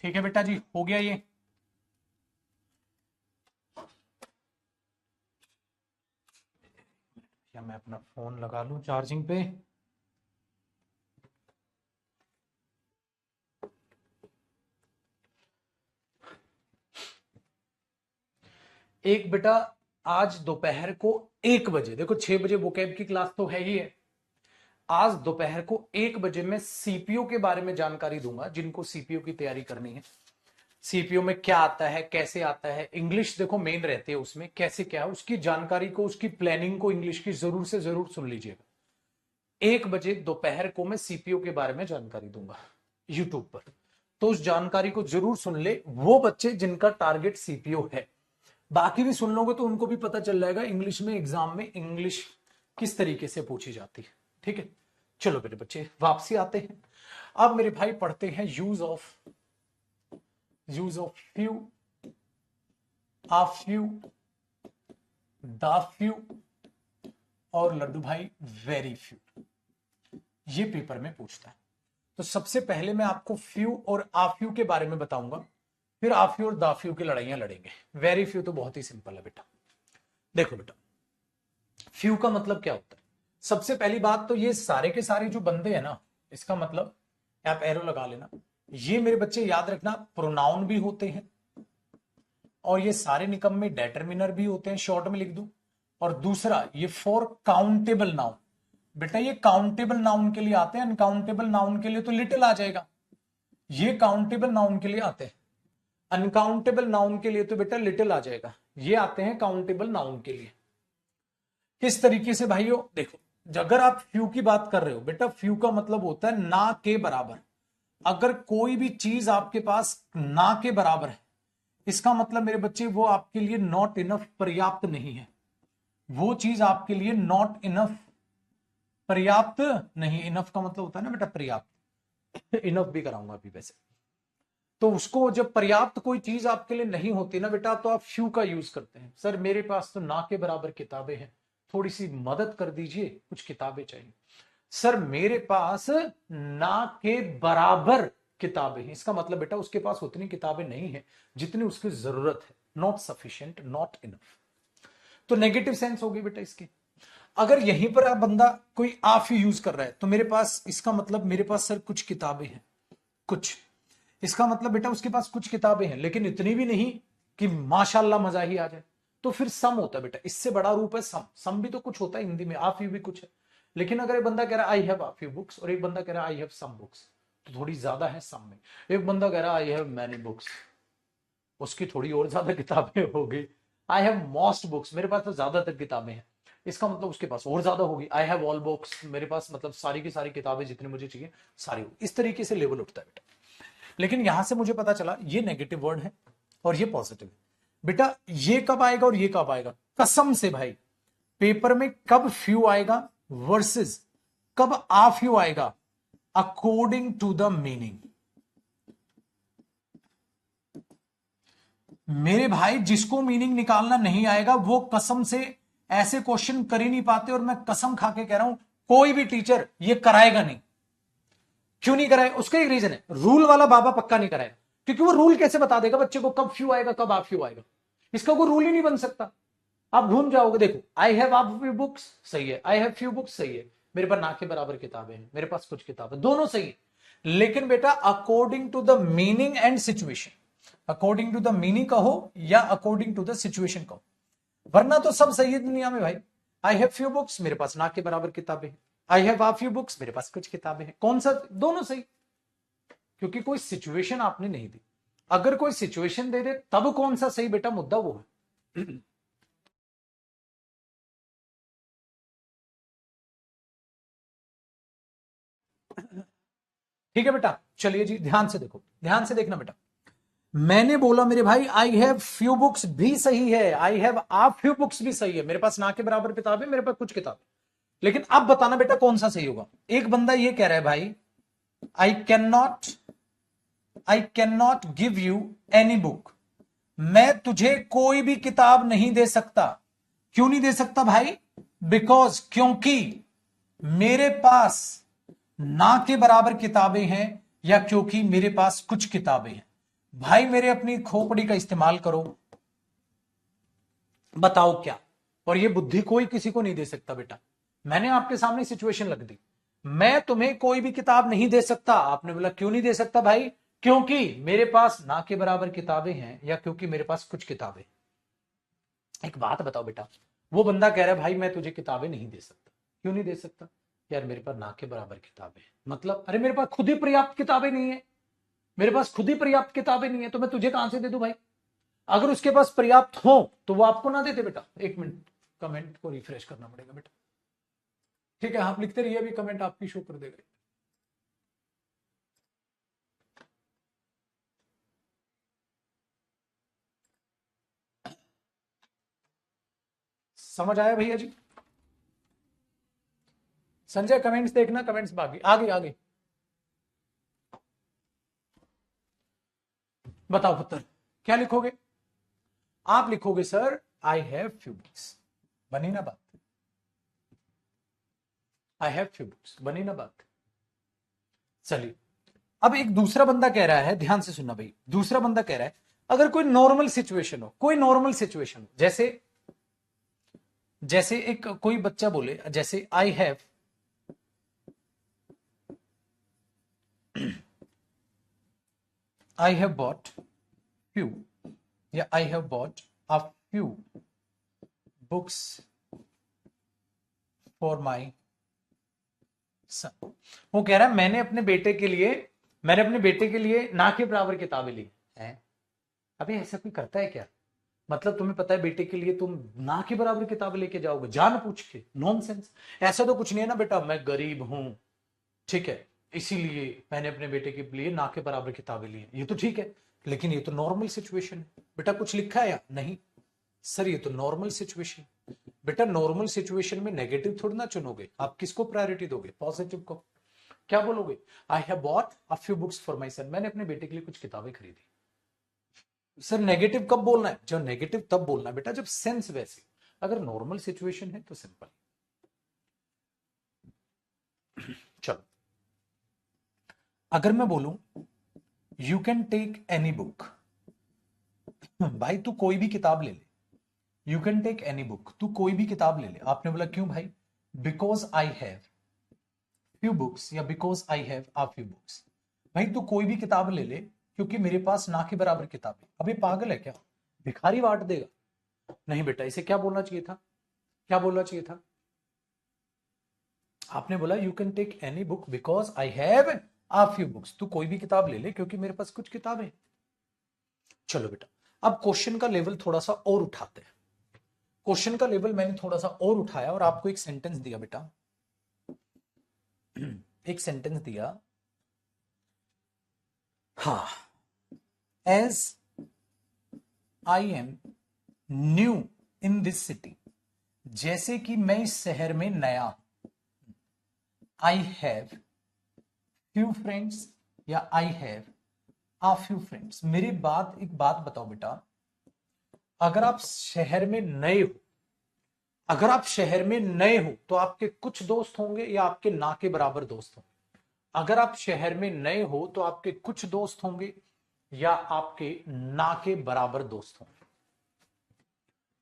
ठीक है बेटा जी, हो गया ये। या मैं अपना फोन लगा लूं चार्जिंग पे। एक बेटा, आज दोपहर को 1 बजे, देखो 6 बजे वोकैब की क्लास तो है ही है। आज दोपहर को 1 बजे मैं सीपीयू के बारे में जानकारी दूंगा, जिनको सीपीयू की तैयारी करनी है। सीपीयू में क्या आता है, कैसे आता है, इंग्लिश देखो मेन रहती है उसमें, कैसे क्या है उसकी जानकारी को, उसकी प्लानिंग को इंग्लिश की जरूर से जरूर सुन लीजिएगा। 1 बजे दोपहर को मैं सीपीयू के बारे में जानकारी दूंगा यूट्यूब पर। तो उस जानकारी को जरूर सुन ले वो बच्चे जिनका टारगेट सीपीयू है। बाकी भी सुन लोगे तो उनको भी पता चल जाएगा इंग्लिश में, एग्जाम में इंग्लिश किस तरीके से पूछी जाती है। ठीक है? चलो मेरे बच्चे वापसी आते हैं। अब मेरे भाई पढ़ते हैं use of few, a few, the few और लड्डू भाई वेरी फ्यू, ये पेपर में पूछता है। तो सबसे पहले मैं आपको फ्यू और आफ्यू के बारे में बताऊंगा, फिर आफ्यू और दाफ्यू की लड़ाइयां लड़ेंगे। वेरी फ्यू तो बहुत ही सिंपल है बेटा। देखो बेटा, फ्यू का मतलब क्या होता है? सबसे पहली बात तो ये सारे के सारे जो बंदे हैं ना, इसका मतलब आप एरो लगा लेना, ये मेरे बच्चे याद रखना प्रोनाउन भी होते हैं, और ये सारे निकम्मे डेटर्मिनर भी होते हैं, शॉर्ट में लिख दूं। और दूसरा ये फॉर काउंटेबल नाउन, बेटा ये काउंटेबल नाउन के लिए आते हैं, अनकाउंटेबल नाउन के लिए तो लिटिल आ जाएगा। ये काउंटेबल नाउन के लिए आते हैं, अनकाउंटेबल नाउन के लिए तो बेटा लिटिल आ जाएगा। ये आते हैं काउंटेबल नाउन के लिए। किस तरीके से भाइयों? देखो, अगर आप फ्यू की बात कर रहे हो बेटा, फ्यू का मतलब होता है ना के बराबर। अगर कोई भी चीज आपके पास ना के बराबर है, इसका मतलब मेरे बच्चे वो आपके लिए नॉट इनफ, पर्याप्त नहीं है। वो चीज आपके लिए नॉट इनफ, पर्याप्त नहीं। इनफ का मतलब होता है ना बेटा पर्याप्त, इनफ भी कराऊंगा अभी वैसे। तो उसको जब पर्याप्त कोई चीज आपके लिए नहीं होती ना बेटा, तो आप फ्यू का यूज करते हैं। सर मेरे पास तो ना के बराबर किताबें हैं, थोड़ी सी मदद कर दीजिए, कुछ किताबें चाहिए। सर मेरे पास ना के बराबर किताबें हैं, इसका मतलब बेटा उसके पास उतनी किताबें नहीं है जितनी उसकी जरूरत है। Not sufficient, not enough. तो नेगेटिव सेंस होगी बेटा इसकी। अगर यहीं पर आप बंदा कोई आफ यूज कर रहा है, तो मेरे पास, इसका मतलब मेरे पास सर कुछ किताबें हैं, कुछ। इसका मतलब बेटा उसके पास कुछ किताबें हैं, लेकिन इतनी भी नहीं कि माशाल्लाह मजा ही आ जाए। तो फिर सम होता है बेटा, इससे बड़ा रूप है सम। सम भी तो कुछ होता है हिंदी में, आफ यू भी कुछ है। लेकिन अगर एक बंदा कह रहा है I have of you books, और एक बंदा कह रहा है आई हैव सम बुक्स, तो थोड़ी ज्यादा है सम में। एक बंदा कह रहा है आई हैव मैनी बुक्स, उसकी थोड़ी और ज्यादा किताबें होगी। आई हैव मोस्ट बुक्स, मेरे पास तो ज्यादातर किताबें हैं, इसका मतलब उसके पास और ज्यादा होगी। आई हैव ऑल बुक्स, मेरे पास मतलब सारी की सारी किताबें जितनी मुझे चाहिए सारी होगी। इस तरीके से लेवल उठता है बेटा। लेकिन यहां से मुझे पता चला ये नेगेटिव वर्ड है और ये पॉजिटिव है। बेटा ये कब आएगा और ये कब आएगा? कसम से भाई, पेपर में कब फ्यू आएगा वर्सेस कब आ फ्यू आएगा, अकॉर्डिंग टू द मीनिंग। मेरे भाई जिसको मीनिंग निकालना नहीं आएगा वो कसम से ऐसे क्वेश्चन कर ही नहीं पाते। और मैं कसम खा के कह रहा हूं, कोई भी टीचर ये कराएगा नहीं। क्यों नहीं कराए? उसका एक रीजन है, रूल वाला बाबा पक्का नहीं कराएगा। क्योंकि वो रूल कैसे बता देगा बच्चे को कब फ्यू आएगा कब आप फ्यू आएगा? इसका कोई रूल ही नहीं बन सकता। आप घूम जाओगे। देखो, आई हैव आप फ्यू बुक्स सही है, आई हैव फ्यू बुक्स सही है, मेरे पास ना के बराबर किताबें हैं, मेरे पास कुछ किताबें, दोनों सही है। लेकिन बेटा according to the meaning and situation, according to the meaning कहो या अकॉर्डिंग टू द सिचुएशन कहो, वरना तो सब सही है दुनिया में भाई। आई हैव फ्यू बुक्स, मेरे पास ना के बराबर किताबें हैं। आई हैव आ फ्यू बुक्स, मेरे पास कुछ किताबें हैं। कौन सा? दोनों सही। क्योंकि कोई सिचुएशन आपने नहीं दी। अगर कोई सिचुएशन दे दे तब कौन सा सही बेटा, मुद्दा वो है। ठीक है बेटा, चलिए जी ध्यान से देखो, ध्यान से देखना बेटा। मैंने बोला मेरे भाई आई हैव फ्यू बुक्स भी सही है, आई हैव आ फ्यू बुक्स भी सही है, मेरे पास ना के बराबर किताब है, मेरे पास कुछ किताब। लेकिन अब बताना बेटा कौन सा सही होगा। एक बंदा ये कह रहा है भाई I can not give you any book, मैं तुझे कोई भी किताब नहीं दे सकता। क्यों नहीं दे सकता भाई? बिकॉज, क्योंकि मेरे पास ना के बराबर किताबें हैं, या क्योंकि मेरे पास कुछ किताबें हैं। भाई मेरे अपनी खोपड़ी का इस्तेमाल करो, बताओ क्या? और ये बुद्धि कोई किसी को नहीं दे सकता बेटा। मैंने आपके सामने सिचुएशन रख दी, मैं तुम्हें कोई भी किताब नहीं दे सकता। आपने बोला क्यों नहीं दे सकता भाई? क्योंकि मेरे पास ना के बराबर किताबें हैं, या क्योंकि मेरे पास कुछ किताबें। एक बात बताओ बेटा, वो बंदा कह रहा है भाई मैं तुझे किताबें नहीं दे सकता। क्यों नहीं दे सकता? यार मेरे पास ना के बराबर किताबें हैं। मतलब अरे मेरे पास खुद ही पर्याप्त किताबें नहीं है, मेरे पास खुद ही पर्याप्त किताबें नहीं है, तो मैं तुझे कहां से दे दूं भाई? अगर उसके पास पर्याप्त हो तो वो आपको ना देते बेटा। एक मिनट, कमेंट को रिफ्रेश करना पड़ेगा बेटा। ठीक है, आप लिखते रहिए, अभी कमेंट आपकी शो कर देगा। समझ आया भैया जी? संजय कमेंट्स देखना, कमेंट्स बाकी आगे आगे। बताओ पुत्र क्या लिखोगे? आप लिखोगे sir I have few books. बनी ना बात? आई हैव फ्यू बुक्स, बनी ना बात? चलिए, अब एक दूसरा बंदा कह रहा है, ध्यान से सुनना भाई, दूसरा बंदा कह रहा है अगर कोई नॉर्मल सिचुएशन हो, कोई नॉर्मल सिचुएशन हो, जैसे जैसे एक कोई बच्चा बोले, जैसे आई हैव बॉट फ्यू, या I have bought a few books for my son. वो कह रहा है मैंने अपने बेटे के लिए ना के बराबर किताबें ली हैं। अबे ऐसा कोई करता है क्या? मतलब तुम्हें पता है बेटे के लिए तुम ना के बराबर किताबें लेके जाओगे जान पूछ के? नॉनसेंस। ऐसा तो कुछ नहीं है ना बेटा, मैं गरीब हूं, ठीक है, इसीलिए मैंने अपने बेटे के लिए ना के बराबर किताबें ली हैं, ये तो ठीक है, लेकिन ये तो नॉर्मल सिचुएशन है। बेटा कुछ लिखा है या नहीं? सर ये तो नॉर्मल सिचुएशन। बेटा नॉर्मल सिचुएशन में नेगेटिव थोड़ी ना चुनोगे, आप किसको प्रायोरिटी दोगे? पॉजिटिव को। क्या बोलोगे? I have bought a few books for my son, मैंने अपने बेटे के लिए कुछ किताबें खरीदी। सर नेगेटिव कब बोलना है? जब नेगेटिव तब बोलना है बेटा जब सेंस वैसी। अगर नॉर्मल सिचुएशन है तो सिंपल। चलो, अगर मैं बोलूं you can take any book, भाई तू कोई भी किताब ले ले, you can take any book, तू कोई भी किताब ले ले। आपने बोला क्यों भाई? Because I have few books, या because I have a few books. भाई तू कोई भी किताब ले ले क्योंकि मेरे पास ना के बराबर किताब है। अबे पागल है क्या? भिखारी बांट देगा? नहीं बेटा, इसे क्या बोलना चाहिए था? क्या बोलना चाहिए था? आपने बोला you can take any book because I have a few books, तू कोई भी किताब ले ले क्योंकि मेरे पास कुछ किताबें। चलो बेटा, अब क्वेश्चन का लेवल थोड़ा सा और उठाते हैं। क्वेश्चन का लेवल मैंने थोड़ा सा और उठाया और आपको एक सेंटेंस दिया बेटा, एक सेंटेंस दिया, हाँ, as I am new in this city, जैसे कि मैं इस शहर में नया हूं। आई हैव फ्यू फ्रेंड्स, या I have a few friends. मेरी बात, एक बात बताओ बेटा, अगर आप शहर में नए हो, अगर आप शहर में नए हो तो आपके कुछ दोस्त होंगे या आपके ना के बराबर दोस्त होंगे? अगर आप शहर में नए हो तो आपके कुछ दोस्त होंगे या आपके ना के बराबर दोस्त होंगे?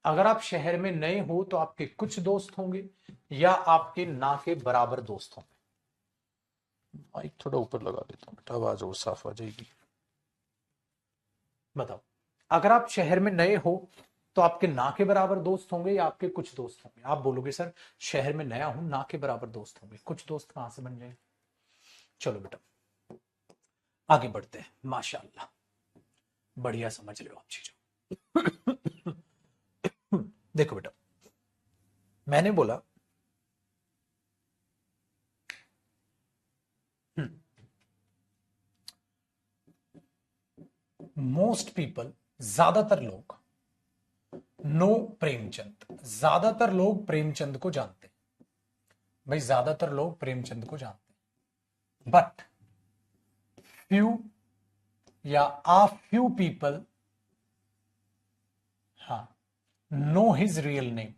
अगर आप शहर में नए हो तो आपके कुछ दोस्त होंगे या आपके ना के बराबर दोस्त होंगे? माइक थोड़ा ऊपर लगा देता हूं बेटा, आवाज और साफ आ जाएगी। बताओ, अगर आप शहर में नए हो तो आपके ना के बराबर दोस्त होंगे या आपके कुछ दोस्त होंगे? आप बोलोगे सर शहर में नया हूं, ना के बराबर दोस्त होंगे, कुछ दोस्त कहां से बन जाए? चलो बेटा आगे बढ़ते हैं। माशाअल्लाह, बढ़िया समझ रहे हो आप चीजों। देखो बेटा, मैंने बोला मोस्ट पीपल, ज्यादातर लोग, नो प्रेमचंद, ज्यादातर लोग प्रेमचंद को जानते हैं। भाई ज्यादातर लोग प्रेमचंद को जानते हैं, बट फ्यू या आ फ्यू पीपल, हाँ, नो हिज रियल नेम,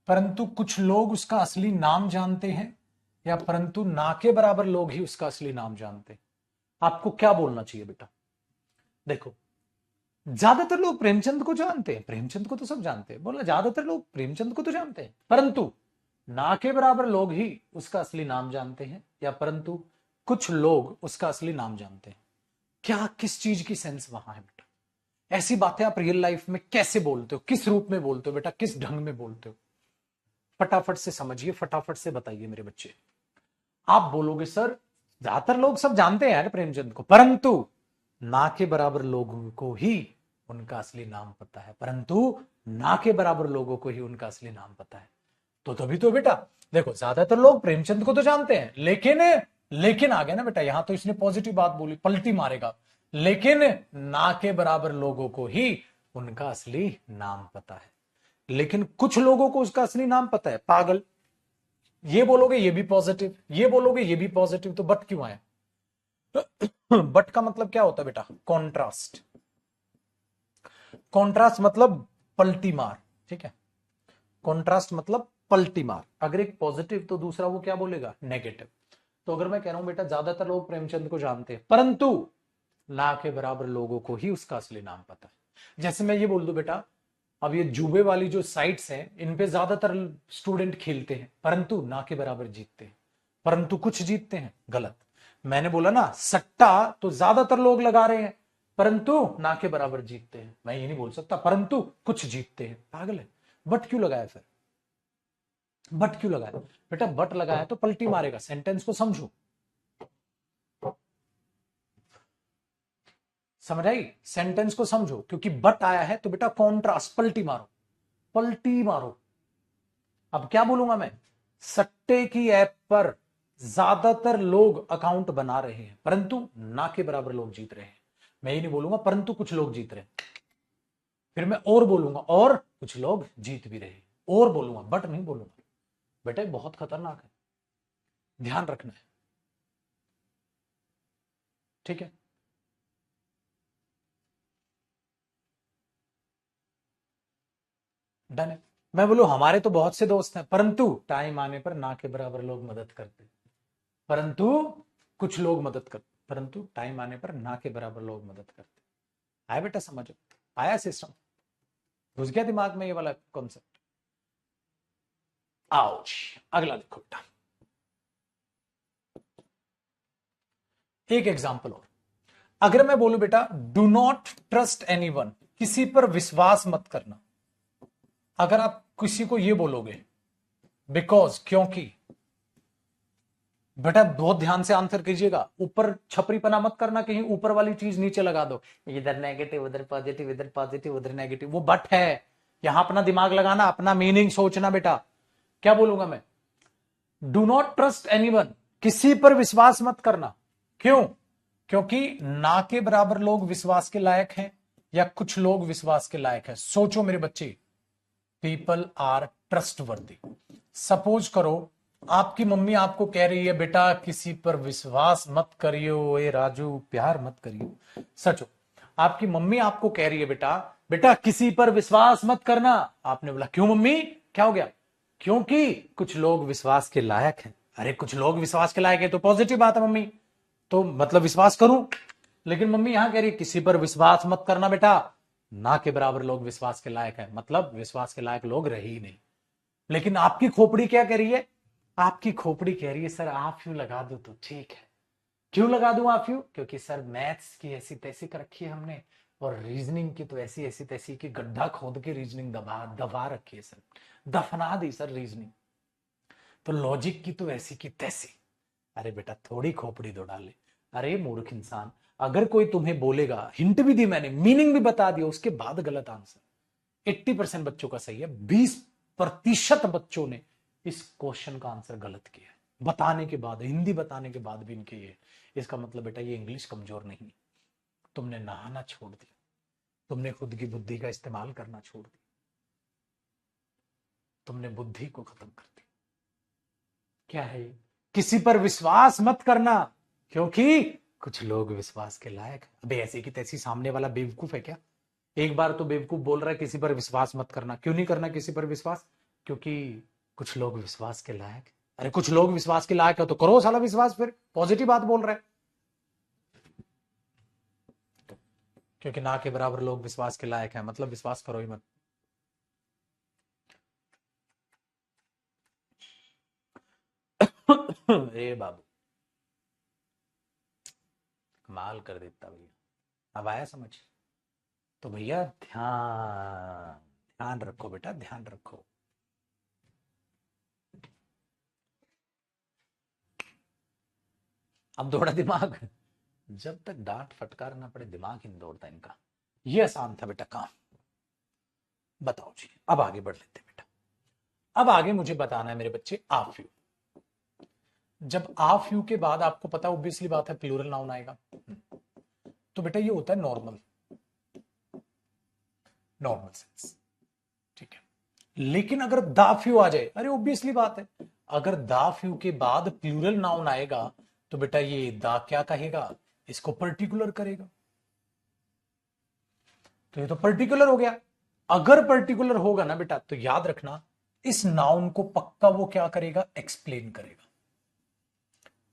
परंतु कुछ लोग उसका असली नाम जानते हैं, या परंतु ना के बराबर लोग ही उसका असली नाम जानते हैं। आपको क्या बोलना चाहिए बेटा? देखो, ज्यादातर लोग प्रेमचंद को जानते हैं, प्रेमचंद को तो सब जानते हैं, बोला ज्यादातर लोग प्रेमचंद को तो जानते हैं, परंतु ना के बराबर लोग ही उसका असली नाम जानते हैं, या परंतु कुछ लोग उसका असली नाम जानते हैं। क्या, किस चीज की सेंस वहां है बेटा? ऐसी बातें आप रियल लाइफ में कैसे बोलते हो? किस रूप में बोलते हो बेटा? किस ढंग में बोलते हो? फटाफट से समझिए, फटाफट से बताइए मेरे बच्चे। आप बोलोगे सर ज्यादातर लोग सब जानते हैं यार प्रेमचंद को, परंतु ना के बराबर लोगों को ही उनका असली नाम पता है, परंतु ना के बराबर लोगों को ही उनका असली नाम पता है। तो तभी तो बेटा देखो, ज्यादातर लोग प्रेमचंद को तो जानते हैं, लेकिन लेकिन आ गया ना बेटा, यहां तो इसने पॉजिटिव बात बोली, पलटी मारेगा, लेकिन ना के बराबर लोगों को ही उनका असली नाम पता है। लेकिन कुछ लोगों को उसका असली नाम पता है, पागल। ये बोलोगे ये भी पॉजिटिव, ये बोलोगे ये भी पॉजिटिव, तो बट क्यों आया? बट का मतलब क्या होता है बेटा? कॉन्ट्रास्ट। कॉन्ट्रास्ट मतलब पलटी मार, ठीक है। कॉन्ट्रास्ट मतलब पलटी मार, अगर एक पॉजिटिव तो दूसरा वो क्या बोलेगा, नेगेटिव। तो अगर मैं कह रहा हूं बेटा ज्यादातर लोग प्रेमचंद को जानते हैं, परंतु ना के बराबर लोगों को ही उसका असली नाम पता है। जैसे मैं ये बोल दूं बेटा, अब ये जुबे वाली जो साइट्स हैं इन पे ज्यादातर स्टूडेंट खेलते हैं, परंतु ना के बराबर जीतते हैं, परंतु कुछ जीतते हैं, गलत। मैंने बोला ना सट्टा तो ज्यादातर लोग लगा रहे हैं, परंतु ना के बराबर जीतते हैं। मैं ये नहीं बोल सकता परंतु कुछ जीतते हैं, पागल है। बट क्यों लगाया फिर, बट क्यों लगाया बेटा, बट लगाया तो पलटी मारेगा, सेंटेंस को समझो, समझ आई, सेंटेंस को समझो, क्योंकि बट आया है तो बेटा कॉन्ट्रास्ट, पलटी मारो, पलटी मारो। अब क्या बोलूंगा मैं, सट्टे की ऐप पर ज्यादातर लोग अकाउंट बना रहे हैं, परंतु ना के बराबर लोग जीत रहे हैं। मैं ये नहीं बोलूंगा परंतु कुछ लोग जीत रहे हैं, फिर मैं और बोलूंगा और कुछ लोग जीत भी रहे हैं, और बोलूंगा, बट नहीं बोलूंगा। बेटा बहुत खतरनाक है, ध्यान रखना है, ठीक है। डन है। मैं बोलू हमारे तो बहुत से दोस्त हैं, परंतु टाइम आने पर ना के बराबर लोग मदद करते, परंतु कुछ लोग मदद करते, परंतु टाइम आने पर ना के बराबर लोग मदद करते। आया बेटा समझ, आया सिस्टम, घुस गया दिमाग में ये वाला कॉन्सेप्ट। आओ जी अगला देखो बेटा, एक एग्जांपल और। अगर मैं बोलूं बेटा डू नॉट ट्रस्ट एनीवन, किसी पर विश्वास मत करना। अगर आप किसी को ये बोलोगे बिकॉज, क्योंकि, बेटा बहुत ध्यान से आंसर कीजिएगा, ऊपर छपरी पना मत करना, कहीं ऊपर वाली चीज नीचे लगा दो, इधर नेगेटिव उधर पॉजिटिव, इधर पॉजिटिव उधर नेगेटिव, वो बट है। यहां अपना दिमाग लगाना, अपना मीनिंग सोचना बेटा। क्या बोलूंगा मैं, डू नॉट ट्रस्ट एनीवन, किसी पर विश्वास मत करना। क्यों, क्योंकि ना के बराबर लोग विश्वास के लायक हैं या कुछ लोग विश्वास के लायक हैं। सोचो मेरे बच्चे, पीपल आर ट्रस्टवर्दी। सपोज करो आपकी मम्मी आपको कह रही है बेटा किसी पर विश्वास मत करियो, ए राजू प्यार मत करियो। सचो, आपकी मम्मी आपको कह रही है बेटा बेटा किसी पर विश्वास मत करना। आपने बोला क्यों मम्मी, क्या हो गया, क्योंकि कुछ लोग विश्वास के लायक हैं। अरे कुछ लोग विश्वास के लायक है तो पॉजिटिव बात है मम्मी, तो मतलब विश्वास करूं। लेकिन मम्मी यहां कह रही है किसी पर विश्वास मत करना बेटा, ना के बराबर लोग विश्वास के लायक है, मतलब विश्वास के लायक लोग रहे ही नहीं। लेकिन आपकी खोपड़ी क्या कह रही है, आपकी खोपड़ी कह रही है सर आप यू लगा दो तो ठीक है। क्यों लगा दूं आप यू, क्योंकि सर मैथ्स की ऐसी तैसी कर रखी है हमने, और रीजनिंग की तो ऐसी ऐसी तैसी की गड्ढा खोद के रीजनिंग दबा दबा रखी है सर, दफना दी सर रीजनिंग, तो लॉजिक की तो ऐसी की तैसी। अरे बेटा थोड़ी खोपड़ी दो डाले। अरे मूर्ख इंसान, अगर कोई तुम्हें बोलेगा, हिंट भी दी मैंने, मीनिंग भी बता दिया, उसके बाद गलत आंसर, 80% बच्चों का सही है, 20% बच्चों ने इस क्वेश्चन का आंसर गलत किया है, बताने के बाद, हिंदी बताने के बाद भी इनके ये। इसका मतलब बेटा ये इंग्लिश कमजोर नहीं, तुमने नहाना छोड़ दिया, तुमने खुद की बुद्धि का इस्तेमाल करना छोड़ दिया, तुमने बुद्धि को खत्म कर दिया। क्या है, किसी पर विश्वास मत करना क्योंकि कुछ लोग विश्वास के लायक। अबे ऐसे की तैसी सामने वाला बेवकूफ है क्या, एक बार तो बेवकूफ बोल रहा है किसी पर विश्वास मत करना, क्यों नहीं करना किसी पर विश्वास, क्योंकि कुछ लोग विश्वास के लायक। अरे कुछ लोग विश्वास के लायक है तो करो साला विश्वास, फिर पॉजिटिव बात बोल रहे हैं। क्योंकि ना के बराबर लोग विश्वास के लायक है, मतलब विश्वास करो ही मत। ए बाबू कमाल कर देता भैया, अब आया समझ। तो भैया ध्यान, ध्यान रखो बेटा ध्यान रखो। अब दौड़ा दिमाग, जब तक डांट फटकार ना पड़े दिमाग ही नहीं दौड़ता इनका। ये आसान था बेटा काम। बताओ जी अब आगे बढ़ लेते हैं बेटा। अब आगे मुझे बताना है मेरे बच्चे आफ यू। जब आफ यू के बाद आपको पता ऑब्वियसली बात है प्लूरल नाउन आएगा, तो बेटा ये होता है नॉर्मल, नॉर्मल सेंस, ठीक है। लेकिन अगर दाफ्यू आ जाए, अरे ऑब्वियसली बात है, अगर दाफ्यू के बाद प्लूरल नाउन आएगा तो बेटा ये दा क्या कहेगा, इसको पर्टिकुलर करेगा, तो ये तो पर्टिकुलर हो गया। अगर पर्टिकुलर होगा ना बेटा तो याद रखना इस नाउन को पक्का वो क्या करेगा, एक्सप्लेन करेगा।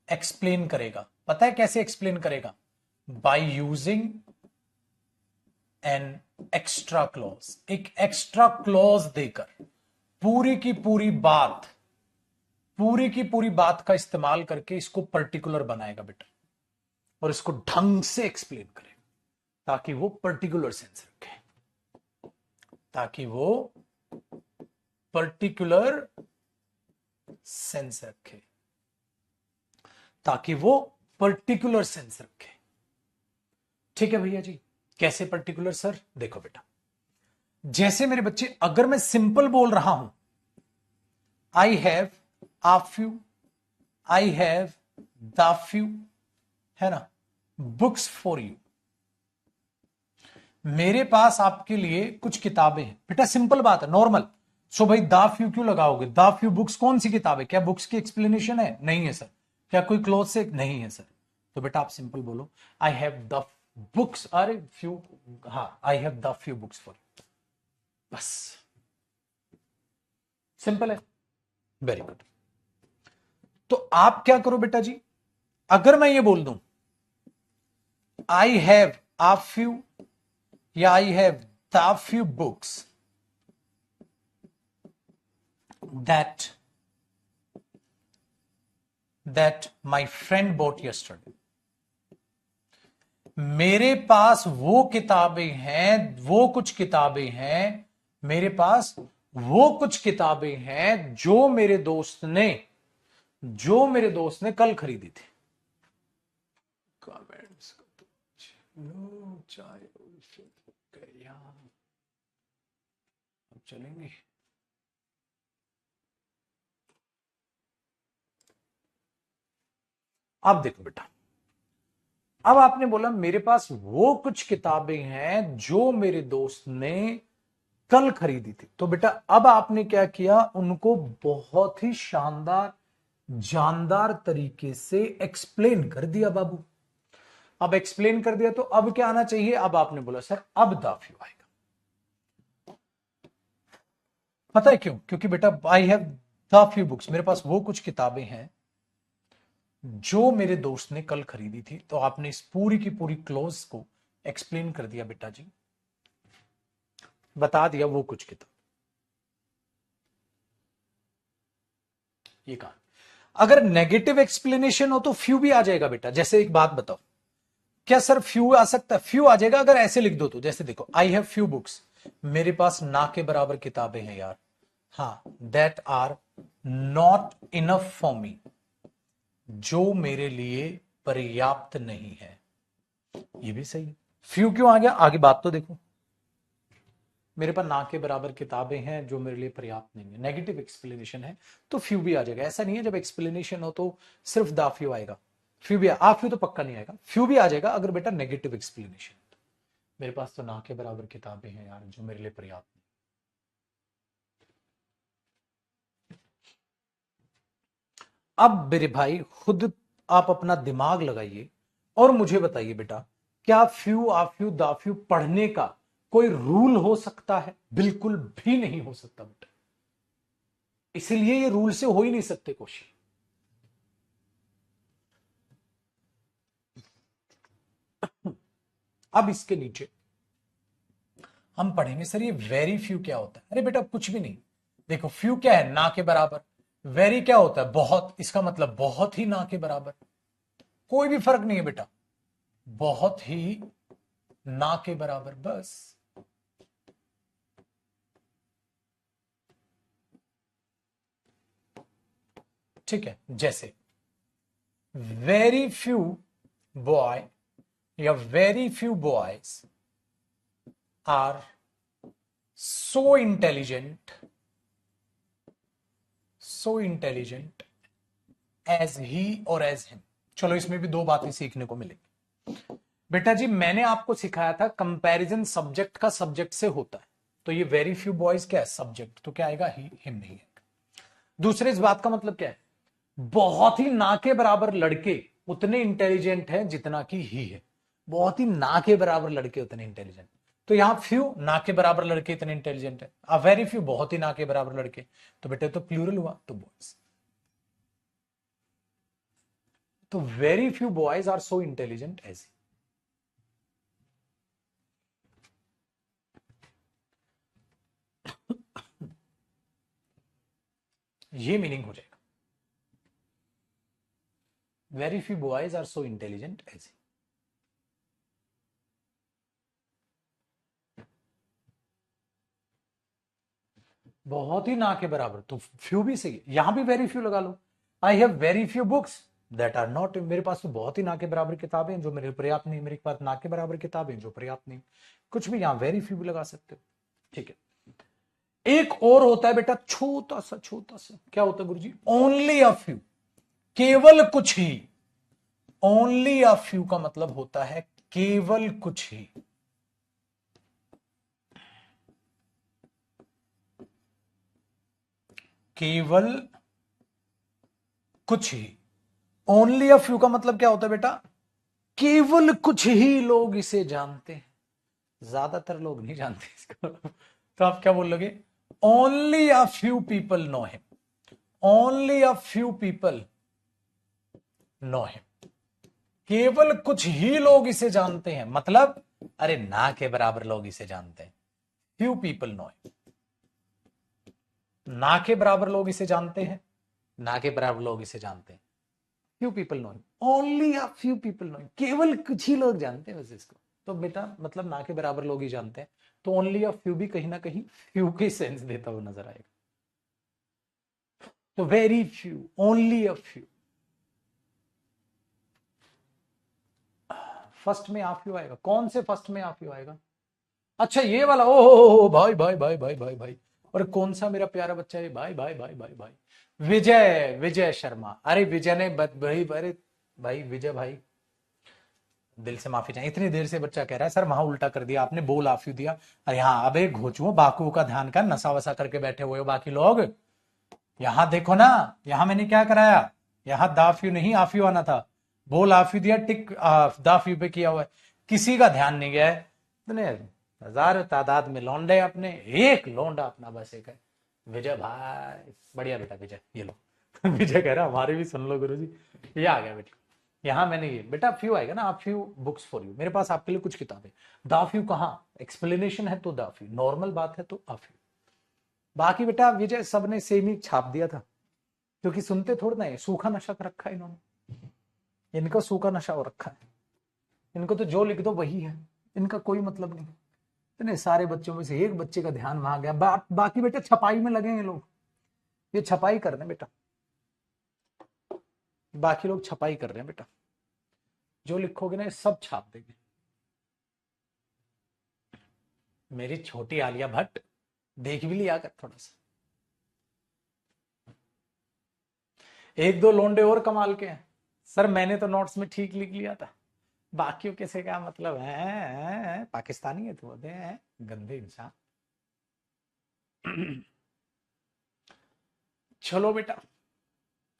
एक्सप्लेन करेगा, पता है कैसे एक्सप्लेन करेगा? By using an extra clause, एक एक्स्ट्रा क्लॉज देकर पूरी की पूरी बात का इस्तेमाल करके इसको पर्टिकुलर बनाएगा बेटा, और इसको ढंग से एक्सप्लेन करेगा ताकि वो पर्टिकुलर सेंस रखे, ताकि वो पर्टिकुलर सेंस रखे, ताकि वो पर्टिकुलर सेंस रखे। ठीक है भैया जी, कैसे पर्टिकुलर सर? देखो बेटा, जैसे मेरे बच्चे अगर मैं सिंपल बोल रहा हूं, आई have a few, I have the few, है ना, बुक्स फॉर यू, मेरे पास आपके लिए कुछ किताबें हैं। बेटा सिंपल बात है, नॉर्मल। सो भाई द फ्यू क्यों लगाओगे? द फ्यू बुक्स कौन सी किताब है? क्या बुक्स की एक्सप्लेनेशन है? नहीं है सर। क्या कोई क्लोज से? नहीं है सर। तो बेटा आप सिंपल बोलो, आई हैव द बुक्स, अरे फ्यू, हाँ I have the few books for you, बस सिंपल है, वेरी गुड। तो आप क्या करो बेटा जी, अगर मैं ये बोल दूं आई हैव आ फ्यू या I have the few books that my friend bought yesterday, मेरे पास वो किताबें हैं, वो कुछ किताबें हैं, मेरे पास वो कुछ किताबें हैं जो मेरे दोस्त ने कल खरीदी थी। कमेंट्स चाय गया, अब चलेंगे। अब देखो बेटा, अब आपने बोला मेरे पास वो कुछ किताबें हैं जो मेरे दोस्त ने कल खरीदी थी। तो बेटा अब आपने क्या किया, उनको बहुत ही शानदार जानदार तरीके से एक्सप्लेन कर दिया बाबू। अब एक्सप्लेन कर दिया तो अब क्या आना चाहिए? अब आपने बोला सर अब द फ्यू आएगा। पता है क्यों? क्योंकि बेटा I have the few books, मेरे पास वो कुछ किताबें हैं जो मेरे दोस्त ने कल खरीदी थी। तो आपने इस पूरी की पूरी क्लोज को एक्सप्लेन कर दिया बेटा जी, बता दिया वो कुछ किताब। ये कहा। अगर नेगेटिव एक्सप्लेनेशन हो तो फ्यू भी आ जाएगा बेटा। जैसे एक बात बताओ, क्या सर फ्यू आ सकता है? फ्यू आ जाएगा अगर ऐसे लिख दो तो। जैसे देखो, आई हैव फ्यू बुक्स, मेरे पास ना के बराबर किताबें हैं यार, हाँ, that are not enough for me, जो मेरे लिए पर्याप्त नहीं है। ये भी सही है। फ्यू क्यों आ गया? आगे बात तो देखो, मेरे पास ना के बराबर किताबें हैं जो मेरे लिए पर्याप्त नहीं है, नेगेटिव एक्सप्लेनेशन है तो फ्यू भी आ जाएगा। ऐसा नहीं है जब एक्सप्लेनेशन हो तो सिर्फ द फ्यू आएगा, फ्यू भी आ फ्यू तो पक्का नहीं आएगा, फ्यू भी आ जाएगा अगर बेटा नेगेटिव एक्सप्लेनेशन। मेरे पास तो ना के बराबर किताबें हैं यार जो मेरे लिए पर्याप्त नहीं। अब मेरे भाई खुद आप अपना दिमाग लगाइए और मुझे बताइए बेटा, क्या few a few the few पढ़ने का कोई रूल हो सकता है? बिल्कुल भी नहीं हो सकता बेटा, इसलिए ये रूल से हो ही नहीं सकते क्वेश्चन। अब इसके नीचे हम पढ़ेंगे सर ये वेरी फ्यू क्या होता है। अरे बेटा कुछ भी नहीं, देखो फ्यू क्या है? ना के बराबर। वेरी क्या होता है? बहुत, इसका मतलब बहुत ही ना के बराबर। कोई भी फर्क नहीं है बेटा, बहुत ही ना के बराबर, बस। ठीक है, जैसे वेरी फ्यू बॉय या very few boys are so intelligent as he और एज हिम। चलो इसमें भी दो बातें सीखने को मिलेंगी बेटा जी। मैंने आपको सिखाया था कंपैरिजन सब्जेक्ट का सब्जेक्ट से होता है, तो ये वेरी फ्यू बॉयज क्या है? सब्जेक्ट, तो क्या आएगा? ही, हिम नहीं है। दूसरे इस बात का मतलब क्या है? बहुत ही ना के बराबर लड़के उतने इंटेलिजेंट हैं जितना कि ही है। बहुत ही ना के बराबर लड़के उतने इंटेलिजेंट, तो यहां फ्यू, ना के बराबर लड़के इतने इंटेलिजेंट है, अ वेरी फ्यू बहुत ही ना के बराबर लड़के, तो बेटे तो प्लूरल हुआ, तो बॉयज। तो very few boys are so intelligent as, ये मीनिंग हो जाएगा, very few boys are so intelligent as. बहुत ही ना के बराबर, तो फ्यू भी सही है, यहां भी वेरी फ्यू लगा लो। I have very few books that are not, मेरे पास तो बहुत ही ना के बराबर किताबें हैं जो मेरे पर्याप्त नहीं, मेरे पास ना के बराबर किताबें जो पर्याप्त नहीं, कुछ भी, यहां वेरी फ्यू भी लगा सकते हो, ठीक है। एक और होता है बेटा छोटा सा, छोटा सा, क्या होता है गुरुजी? ओनली अ फ्यू, केवल कुछ ही। ओनली अ फ्यू का मतलब होता है केवल कुछ ही, केवल कुछ ही। ओनली अ फ्यू का मतलब क्या होता है बेटा? केवल कुछ ही लोग इसे जानते हैं, ज्यादातर लोग नहीं जानते इसको। तो आप क्या बोलोगे? Only a few people know him, only a few people know him, केवल कुछ ही लोग इसे जानते हैं, मतलब अरे ना के बराबर लोग इसे जानते हैं, फ्यू पीपल नो हिम। ना के बराबर लोग इसे जानते हैं, ना के बराबर लोग इसे जानते हैं, few people know him, only a few people know him, केवल कुछ ही लोग जानते हैं बस इसको। तो बेटा मतलब ना के बराबर लोग ही जानते हैं, तो ओनली अ फ्यू भी कहीं ना कहीं फ्यू के सेंस देता हुआ नजर आएगा। तो very few, only a few, first में आ फ्यू आएगा, कौन से फर्स्ट में आ फ्यू आएगा? अच्छा ये वाला, ओ भाई भाई भाई भाई भाई भाई, और कौन सा मेरा प्यारा बच्चा है, भाई भाई भाई भाई भाई, विजय, विजय शर्मा। अरे विजय ने भाई, अरे भाई विजय भाई, दिल से माफी चाहिए, इतनी देर से बच्चा कह रहा है सर वहां उल्टा कर दिया आपने, बोल आफ्यू दिया। अरे हाँ, अबे घोचुओ, बाकू का ध्यान कर, नशा वसा करके बैठे हुए हो बाकी लोग, यहां देखो ना, यहां मैंने क्या कराया, यहां दाफ्यू नहीं आफ्यू आना था, बोल आफ्यू दिया, टिक दाफ्यू पे किया हुआ है, किसी का ध्यान नहीं गया है। इतने हजार तादाद में लौंडे अपने, एक लौंडा अपना बस एक है, विजय भाई, बढ़िया बेटा विजय, ये लो। विजय कह रहा हमारे भी सुन लो गुरुजी, ये आ गया बेटा, यहां मैंने ये बेटा फ्यू आएगा ना, आप फ्यू बुक्स फॉर यू, मेरे पास आपके लिए कुछ किताबें, दाफ्यू कहाँ एक्सप्लेनेशन है तो दाफ्यू, नॉर्मल बात है तो आफ्यू। बाकी बेटा विजय सबने सेम ही छाप दिया था, क्योंकि सुनते थोड़ा ना है, सूखा नशा कर रखा है इन्होंने, इनका सूखा नशा हो रखा है, इनको तो जो लिख दो वही है, इनका कोई मतलब नहीं। इतने सारे बच्चों में से एक बच्चे का ध्यान वहां गया, बाकी बेटा छपाई में लगे हैं लोग, ये छपाई कर रहे हैं बेटा, बाकी लोग छपाई कर रहे हैं बेटा, जो लिखोगे ना ये सब छाप देंगे। मेरी छोटी आलिया भट्ट, देख भी लिया कर थोड़ा सा, एक दो लोंडे और कमाल के हैं, सर मैंने तो नोट्स में ठीक लिख लिया था, बाकियों के से क्या मतलब है, पाकिस्तानी है तू, होते हैं गंदे इंसान। चलो बेटा,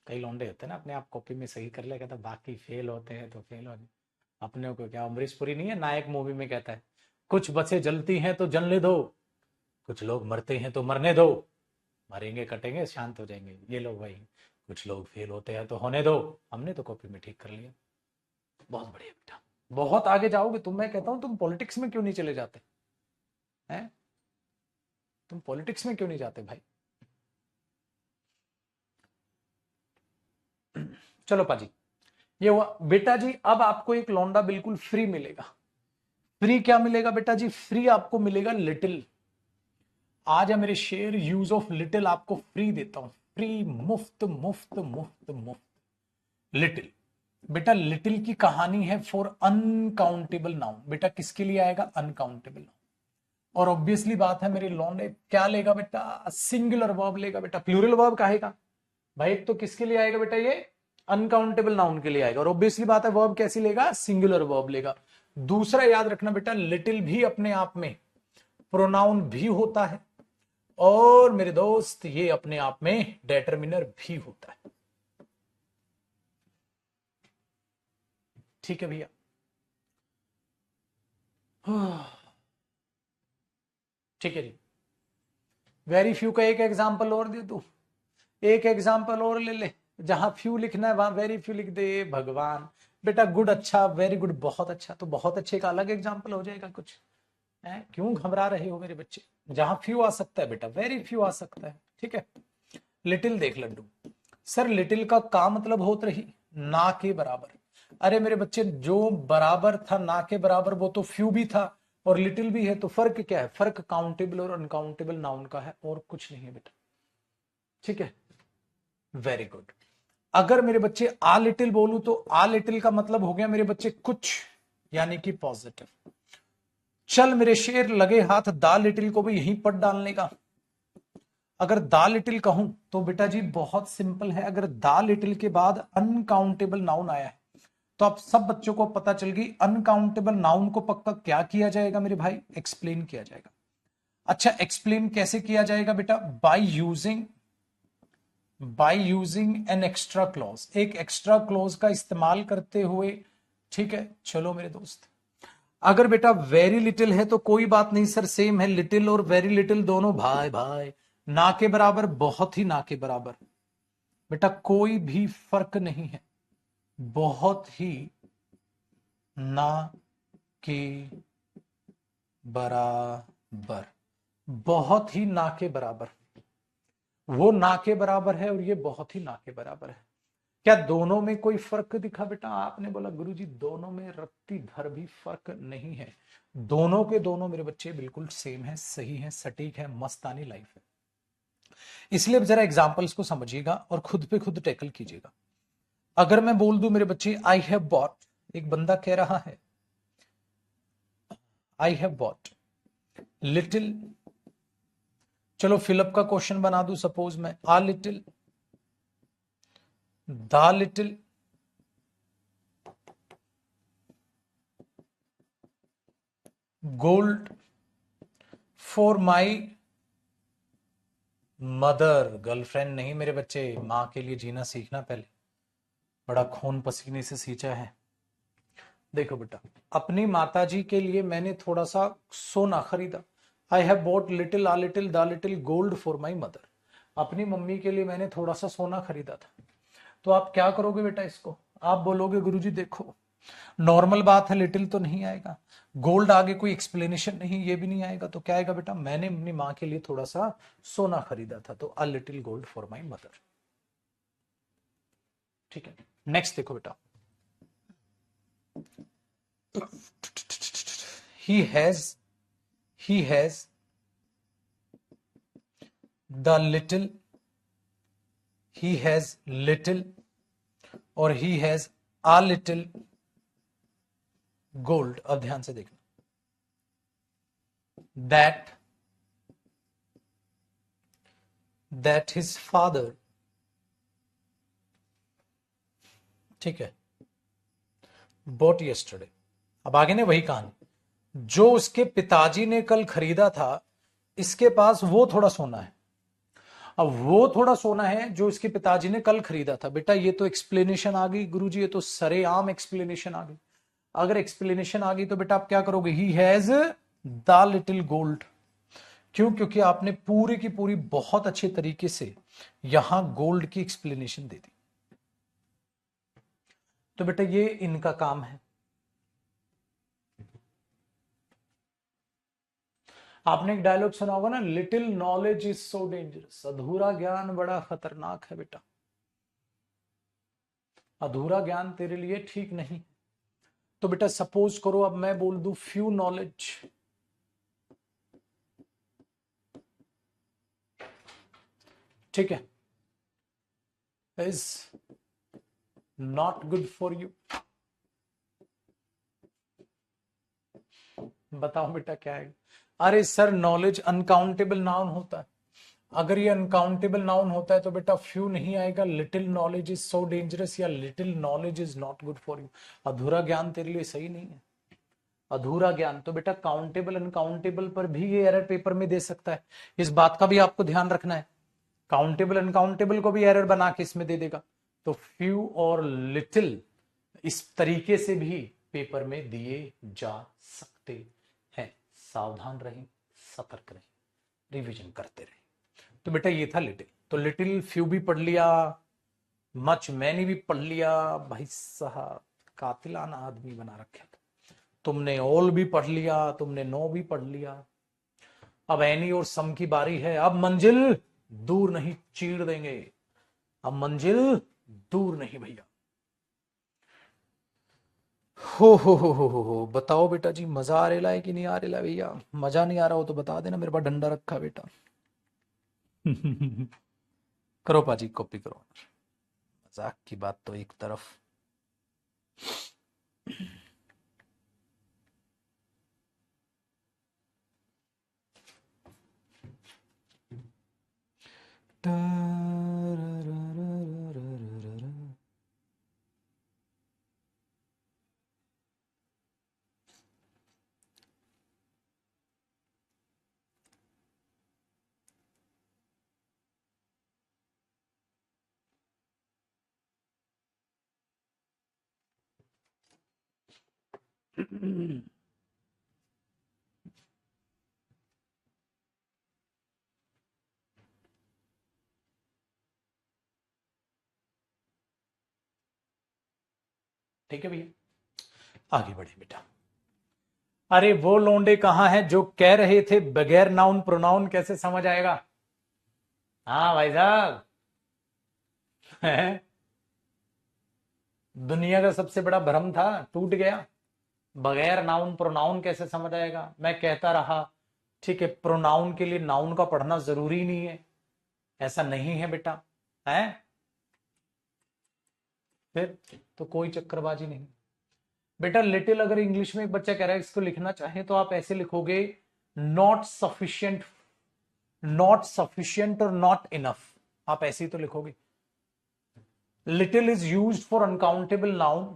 कई लौंडे होते हैं ना अपने आप कॉपी में सही कर लेगा, तो बाकी फेल होते हैं तो फेल होते, अपने को क्या, अमरीश पुरी नहीं है नायक मूवी में कहता है, कुछ बसें जलती हैं तो जलने दो, कुछ लोग मरते हैं तो मरने दो, मरेंगे कटेंगे शांत हो जाएंगे, ये लोग भाई, कुछ लोग फेल होते हैं तो होने दो, हमने तो कॉपी में ठीक कर लिया। बहुत बढ़िया बेटा, बहुत आगे जाओगे तुम, मैं कहता हूं तुम पॉलिटिक्स में क्यों नहीं चले जाते हैं, तुम पॉलिटिक्स में क्यों नहीं जाते भाई? चलो पाजी, ये हुआ बेटा जी, अब आपको एक लौंडा बिल्कुल फ्री मिलेगा, फ्री क्या मिलेगा बेटा जी? फ्री आपको मिलेगा लिटिल, आज है मेरे शेयर, यूज ऑफ लिटिल आपको फ्री देता हूं, फ्री, मुफ्त मुफ्त मुफ्त मुफ्त, लिटिल। बेटा लिटिल की कहानी है फॉर अनकाउंटेबल नाउन, बेटा किसके लिए आएगा? अनकाउंटेबल नाउन, और ऑब्वियसली बात है मेरे लॉन्डे, क्या लेगा बेटा? सिंगुलर वर्ब लेगा बेटा, प्लूरल वर्ब कहेगा भाई, एक तो किसके लिए आएगा बेटा ये? अनकाउंटेबल नाउन के लिए आएगा, और ऑब्वियसली बात है वर्ब कैसी लेगा? सिंगुलर वर्ब लेगा। दूसरा याद रखना बेटा, लिटिल भी अपने आप में प्रोनाउन भी होता है, और मेरे दोस्त ये अपने आप में डेटर्मिनर भी होता है, ठीक है भैया। ठीक है जी। वेरी फ्यू का एक एग्जाम्पल और दे दू, एक एग्जाम्पल और ले ले, जहां फ्यू लिखना है वहां वेरी फ्यू लिख दे। भगवान बेटा, गुड अच्छा, वेरी गुड बहुत अच्छा, तो बहुत अच्छे का अलग एग्जाम्पल हो जाएगा कुछ है। क्यों घबरा रहे हो मेरे बच्चे, जहां फ्यू आ सकता है बेटा वेरी फ्यू आ सकता है। ठीक है, लिटिल देख लड्डू, सर लिटिल का मतलब होत रही ना के बराबर। अरे मेरे बच्चे, जो बराबर था ना के बराबर वो तो फ्यू भी था और लिटिल भी है, तो फर्क क्या है? फर्क काउंटेबल और अनकाउंटेबल नाउन का है और कुछ नहीं है बेटा। ठीक है, वेरी गुड। अगर मेरे बच्चे आ लिटिल बोलूं तो आ लिटिल का मतलब हो गया मेरे बच्चे कुछ, यानी कि पॉजिटिव। चल मेरे शेर लगे हाथ दा लिटिल को भी यहीं पर डालने का। अगर दा लिटिल कहूं तो बेटा जी बहुत सिंपल है, अगर दा लिटिल के बाद अनकाउंटेबल नाउन आया है तो आप सब बच्चों को पता चल गई अनकाउंटेबल नाउन को पक्का क्या किया जाएगा मेरे भाई? एक्सप्लेन किया जाएगा। अच्छा, एक्सप्लेन कैसे किया जाएगा बेटा? By using an extra clause, एक एक्स्ट्रा क्लॉज का इस्तेमाल करते हुए। ठीक है, चलो मेरे दोस्त, अगर बेटा वेरी लिटिल है तो कोई बात नहीं सर, सेम है, लिटिल और वेरी लिटिल दोनों भाई भाई, ना के बराबर, बहुत ही ना के बराबर बेटा, कोई भी फर्क नहीं है, बहुत ही ना के बराबर, बहुत ही ना के बराबर। वो ना के बराबर है और ये बहुत ही ना के बराबर है। क्या दोनों में कोई फर्क दिखा बेटा? आपने बोला गुरुजी दोनों में रत्ती भर भी फर्क नहीं है, दोनों के दोनों मेरे बच्चे बिल्कुल सेम है, सही है, सटीक है, मस्तानी लाइफ है। इसलिए जरा एग्जांपल्स को समझिएगा और खुद पे खुद टैकल कीजिएगा। अगर मैं बोल दूं मेरे बच्चे आई हैव बॉट, एक बंदा कह रहा है आई हैव बॉट लिटिल, चलो फिलअप का क्वेश्चन बना दूं सपोज मैं, आ little, the little, gold for my mother, girlfriend नहीं मेरे बच्चे, मां के लिए जीना सीखना पहले, बड़ा खून पसीने से सींचा है। देखो बेटा, अपनी माताजी के लिए मैंने थोड़ा सा सोना खरीदा, आई have bot little a little the little gold for my mother. अपनी मम्मी के लिए मैंने थोड़ा सा सोना खरीदा था। तो आप क्या करोगे बेटा इसको? आप बोलोगे गुरुजी देखो नॉर्मल बात है, लिटिल तो नहीं आएगा, गोल्ड आगे कोई एक्सप्लेनेशन नहीं, ये भी नहीं आएगा, तो क्या आएगा बेटा? मैंने अपनी मां के लिए थोड़ा सा सोना खरीदा था, तो a little gold for my mother. ठीक है, नेक्स्ट देखो बेटा, he has the little, he has little और he has a little gold। अब ध्यान से देखना, that his father, ठीक है, bought yesterday। अब आगे ने वही कहानी, जो उसके पिताजी ने कल खरीदा था, इसके पास वो थोड़ा सोना है। अब वो थोड़ा सोना है जो इसके पिताजी ने कल खरीदा था। बेटा ये तो एक्सप्लेनेशन आ गई गुरुजी, ये तो सरेआम एक्सप्लेनेशन आ गई। अगर एक्सप्लेनेशन आ गई तो बेटा आप क्या करोगे? He has the little gold. क्यों? क्योंकि आपने पूरी की पूरी बहुत अच्छे तरीके से यहां गोल्ड की एक्सप्लेनेशन दे दी। तो बेटा ये इनका काम है। आपने एक डायलॉग सुना होगा ना, little knowledge is so dangerous, अधूरा ज्ञान बड़ा खतरनाक है बेटा, अधूरा ज्ञान तेरे लिए ठीक नहीं। तो बेटा सपोज करो अब मैं बोल दूं फ्यू नॉलेज, ठीक है, is not good for you. बताओ बेटा क्या है? अरे सर नॉलेज अनकाउंटेबल नाउन होता है, अगर ये अनकाउंटेबल नाउन होता है तो बेटा फ्यू नहीं आएगा, little knowledge is so dangerous या little knowledge is not good for you. अधूरा ज्ञान तेरे लिए सही नहीं है, अधूरा ज्ञान। तो बेटा काउंटेबल अनकाउंटेबल पर भी ये एरर पेपर में दे सकता है, इस बात का भी आपको ध्यान रखना है। काउंटेबल अनकाउंटेबल को भी एरर बना के इसमें दे देगा। तो फ्यू और लिटिल इस तरीके से भी पेपर में दिए जा सकते हैं। सावधान रहें, सतर्क रहें। रिवीजन करते रहे। तो बेटा ये था लिटिल। तो लिटिल फ्यू भी पढ़ लिया, मच मैनी भी पढ़ लिया। भाई साहब कातिलाना आदमी बना रखे तुमने। ऑल भी पढ़ लिया तुमने, नो भी पढ़ लिया। अब एनी और सम की बारी है। अब मंजिल दूर नहीं, चीर देंगे। अब मंजिल दूर नहीं भैया। हो बताओ बेटा जी, मजा आ रहा है कि नहीं आ रहा है भैया? मजा नहीं आ रहा हो तो बता देना, मेरे पास डंडा रखा बेटा। करो पाजी, कॉपी करो। मजाक की बात तो एक तरफ। ठीक है भैया, आगे बढ़े बेटा। अरे वो लोंडे कहां हैं जो कह रहे थे बगैर नाउन प्रोनाउन कैसे समझ आएगा? हाँ भाई साहब। दुनिया का सबसे बड़ा भ्रम था, टूट गया। बगैर नाउन प्रोनाउन कैसे समझ आएगा? मैं कहता रहा ठीक है, प्रोनाउन के लिए नाउन का पढ़ना जरूरी नहीं है, ऐसा नहीं है बेटा। है फिर तो कोई चक्करबाजी नहीं बेटा। लिटिल अगर इंग्लिश में एक बच्चा कह रहा है इसको लिखना चाहे तो आप ऐसे लिखोगे, नॉट सफिशियंट, नॉट सफिशियंट और नॉट इनफ। आप ऐसे ही तो लिखोगे। Little is used for uncountable noun,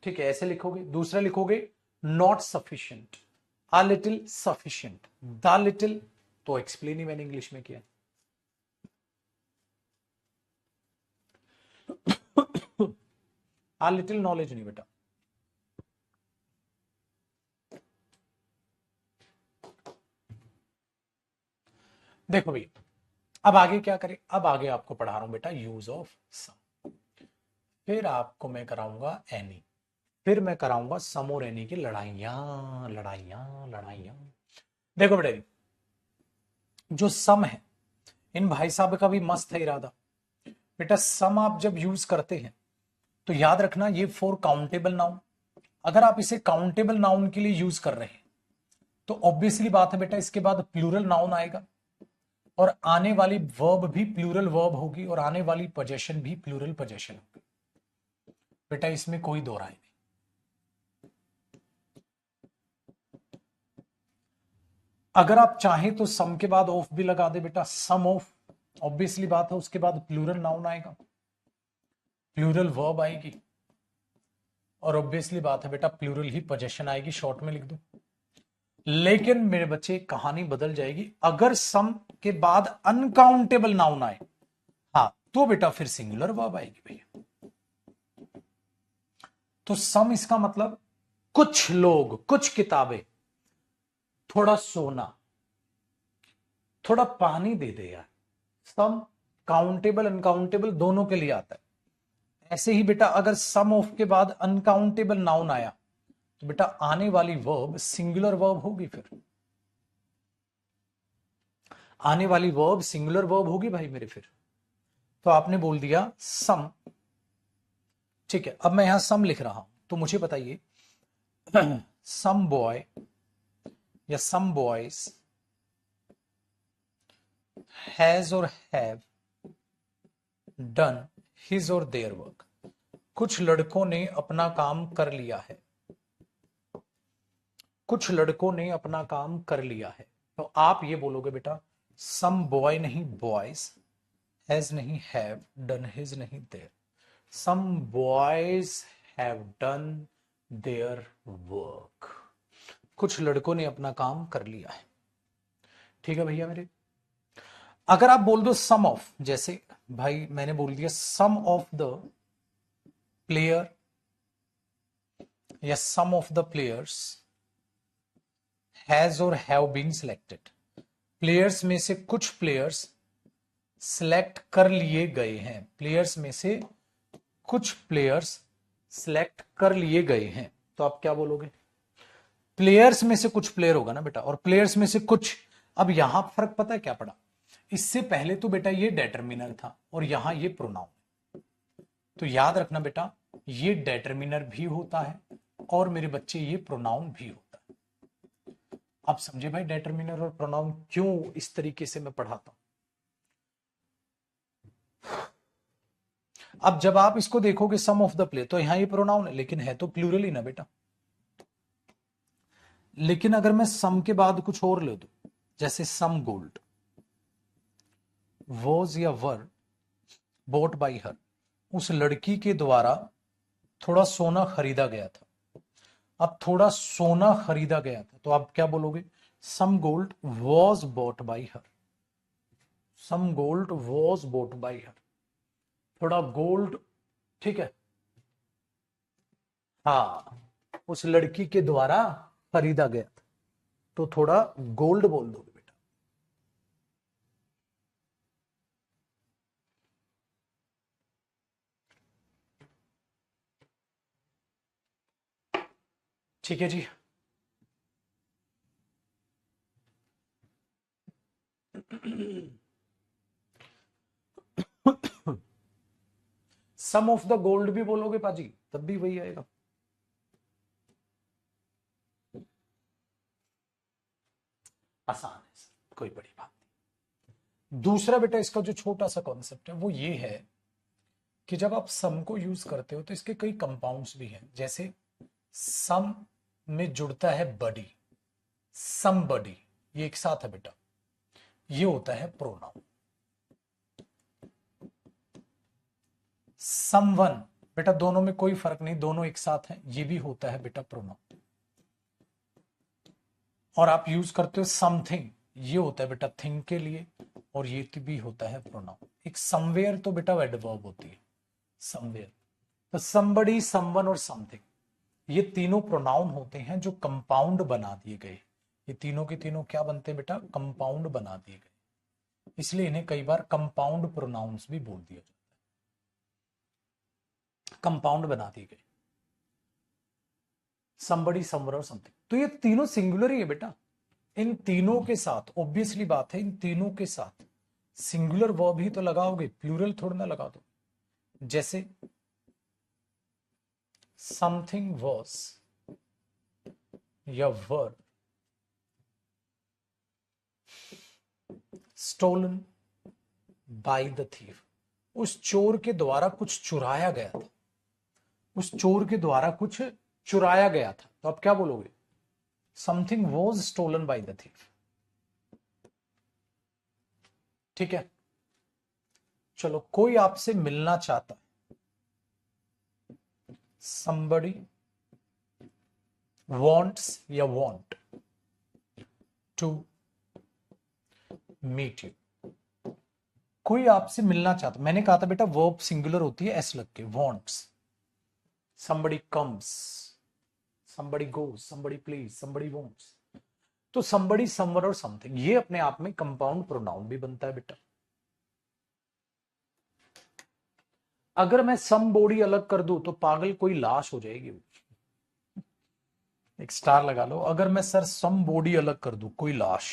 ठीक है, ऐसे लिखोगे। दूसरा लिखोगे not sufficient, a little sufficient, the little तो एक्सप्लेन ही मैंने इंग्लिश में किया। अ लिटिल नॉलेज नहीं बेटा। देखो भैया, अब आगे क्या करें? अब आगे आपको पढ़ा रहा हूं बेटा यूज ऑफ सम। फिर आपको मैं कराऊंगा एनी, फिर मैं कराऊंगा सम और एनी की लड़ाइयां लड़ाइयां लड़ाइयां। देखो बेटा, जो सम है, इन भाई साहब का भी मस्त है इरादा। बेटा सम आप जब यूज करते हैं तो याद रखना ये फॉर काउंटेबल नाउन। अगर आप इसे काउंटेबल नाउन के लिए यूज कर रहे हैं तो ऑब्वियसली बात है बेटा इसके बाद प्लूरल नाउन आएगा, और आने वाली वर्ब भी प्लूरल वर्ब होगी, और आने वाली पोजेशन भी प्लूरल पोजेशन होगी। बेटा इसमें कोई दो राय नहीं। अगर आप चाहें तो सम के बाद ऑफ भी लगा दे बेटा, सम ऑफ, ऑब्वियसली बात है उसके बाद प्लूरल नाउन आएगा, प्लूरल वर्ब आएगी, और ऑब्वियसली बात है बेटा प्लूरल ही पोजेशन आएगी, शॉर्ट में लिख दो। लेकिन मेरे बच्चे कहानी बदल जाएगी अगर सम के बाद अनकाउंटेबल नाउन आए। हाँ तो बेटा फिर सिंगुलर वर्ब आएगी भैया। तो सम इसका मतलब कुछ लोग, कुछ किताबें, थोड़ा सोना, थोड़ा पानी दे दे यार। सम काउंटेबल अनकाउंटेबल दोनों के लिए आता है। ऐसे ही बेटा अगर सम ऑफ के बाद अनकाउंटेबल नाउन आया तो बेटा आने वाली वर्ब सिंगुलर वर्ब होगी। फिर आने वाली वर्ब सिंगुलर वर्ब होगी भाई मेरे। फिर तो आपने बोल दिया सम, ठीक है। अब मैं यहां सम लिख रहा हूं तो मुझे बताइए सम बॉय या सम बॉयज हैज और हैव डन हिज और देयर वर्क। कुछ लड़कों ने अपना काम कर लिया है, कुछ लड़कों ने अपना काम कर लिया है। तो आप ये बोलोगे बेटा सम बॉय नहीं बॉयज, हैज नहीं हैव, डन हिज नहीं their. Some boys have done their work. कुछ लड़कों ने अपना काम कर लिया है। ठीक है भैया मेरे। अगर आप बोल दो सम ऑफ, जैसे भाई मैंने बोल दिया सम ऑफ द प्लेयर या सम ऑफ द प्लेयर्स हैज और हैव बीन सिलेक्टेड। प्लेयर्स में से कुछ प्लेयर्स सिलेक्ट कर लिए गए हैं। प्लेयर्स में से कुछ प्लेयर्स सिलेक्ट कर लिए गए हैं, तो आप क्या बोलोगे? प्लेयर्स में से कुछ प्लेयर होगा ना बेटा, और प्लेयर्स में से कुछ। अब यहां फर्क पता है क्या पड़ा? इससे पहले तो बेटा ये डेटरमिनर था और यहां ये प्रोनाउन। तो याद रखना बेटा, ये डेटरमिनर भी होता है और मेरे बच्चे ये प्रोनाउन भी होता है। आप समझे भाई डेटरमिनर और प्रोनाउन क्यों इस तरीके से मैं पढ़ाता हूं? अब जब आप इसको देखोगे सम ऑफ द प्ले, तो यहां ये प्रोनाउन है लेकिन है तो प्लूरल ही ना बेटा। लेकिन अगर मैं सम के बाद कुछ और ले दूं, जैसे सम गोल्ड वॉज या वर बोट बाई हर, उस लड़की के द्वारा थोड़ा सोना खरीदा गया था। अब थोड़ा सोना खरीदा गया था, तो आप क्या बोलोगे? Some gold was bought by her. Some gold was bought by her, थोड़ा गोल्ड, ठीक है, हाँ, उस लड़की के द्वारा खरीदा गया था, तो थोड़ा गोल्ड बोल दोगे बेटा। ठीक है जी। सम ऑफ द गोल्ड भी बोलोगे पाजी, तब भी वही आएगा। आसान है सर, कोई बड़ी बात नहीं। दूसरा बेटा इसका जो छोटा सा कॉन्सेप्ट है वो ये है कि जब आप सम को यूज करते हो तो इसके कई कंपाउंड्स भी हैं। जैसे सम में जुड़ता है बडी, सम बडी, ये एक साथ है बेटा, ये होता है प्रोनाउन। समवन बेटा दोनों में कोई फर्क नहीं, दोनों एक साथ हैं, ये भी होता है बेटा प्रोनाउन। और आप यूज करते हो समथिंग, ये होता है बेटा थिंग के लिए, और ये भी होता है प्रोनाउन। एक समवेयर तो बेटा एडवर्ब होती है, समवेयर। तो समबडी, समवन और समथिंग, ये तीनों प्रोनाउन होते हैं जो कंपाउंड बना दिए गए। ये तीनों के तीनों क्या बनते हैं बेटा? कंपाउंड बना दिए गए, इसलिए इन्हें कई बार कंपाउंड प्रोनाउंस भी बोल दिया जाता है। कंपाउंड बना दिए गए, समबडी, समवन और समथिंग, तो ये तीनों सिंगुलर ही है बेटा। इन तीनों के साथ ऑब्वियसली बात है, इन तीनों के साथ सिंगुलर वर्ब ही तो लगाओगे, प्लूरल थोड़ा ना लगा दो। जैसे समथिंग वॉज या वर स्टोलन बाय द थीफ, उस चोर के द्वारा कुछ चुराया गया था, उस चोर के द्वारा कुछ चुराया गया था, तो आप क्या बोलोगे? Something was stolen by the thief. ठीक है, चलो, कोई आपसे मिलना चाहता है, somebody wants या want to meet you। कोई आपसे मिलना चाहता, मैंने कहा था बेटा वर्ब सिंगुलर होती है एस लग के, wants। somebody comes, somebody goes, somebody plays, somebody wants। तो somebody, someone और something ये अपने आप में कंपाउंड प्रोनाउन भी बनता है बेटा। अगर मैं सम बॉडी अलग कर दूं तो पागल कोई लाश हो जाएगी, एक स्टार लगा लो। अगर मैं सर सम बॉडी अलग कर दूं, कोई लाश,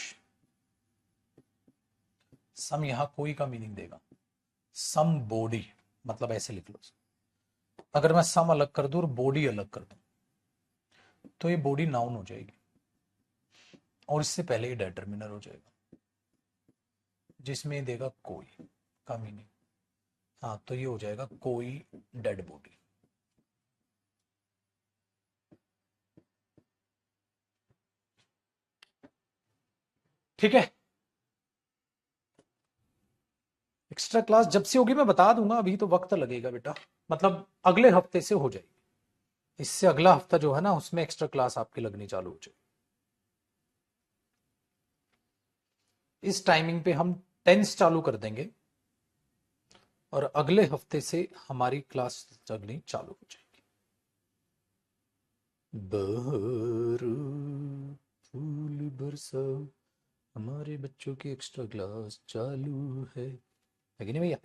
सम यहां कोई का मीनिंग देगा, सम बॉडी मतलब ऐसे लिख लो। अगर मैं सम अलग कर दूं और बॉडी अलग कर दूं तो ये बॉडी नाउन हो जाएगी और इससे पहले ये डिटरमिनर हो जाएगा, जिसमें देगा कोई का मीनिंग। हाँ, तो ये हो जाएगा कोई डेड बॉडी। ठीक है, एक्स्ट्रा क्लास जब से होगी मैं बता दूंगा, अभी तो वक्त लगेगा बेटा, मतलब अगले हफ्ते से हो जाएगी। इससे अगला हफ्ता जो है ना उसमें एक्स्ट्रा क्लास आपकी लगनी चालू हो जाएगी। इस टाइमिंग पे हम टेंस चालू कर देंगे और अगले हफ्ते से हमारी क्लास लगनी चालू हो जाएगी। बहरू फूल बरसाओ, हमारे बच्चों की एक्स्ट्रा क्लास चालू है कि नहीं भैया?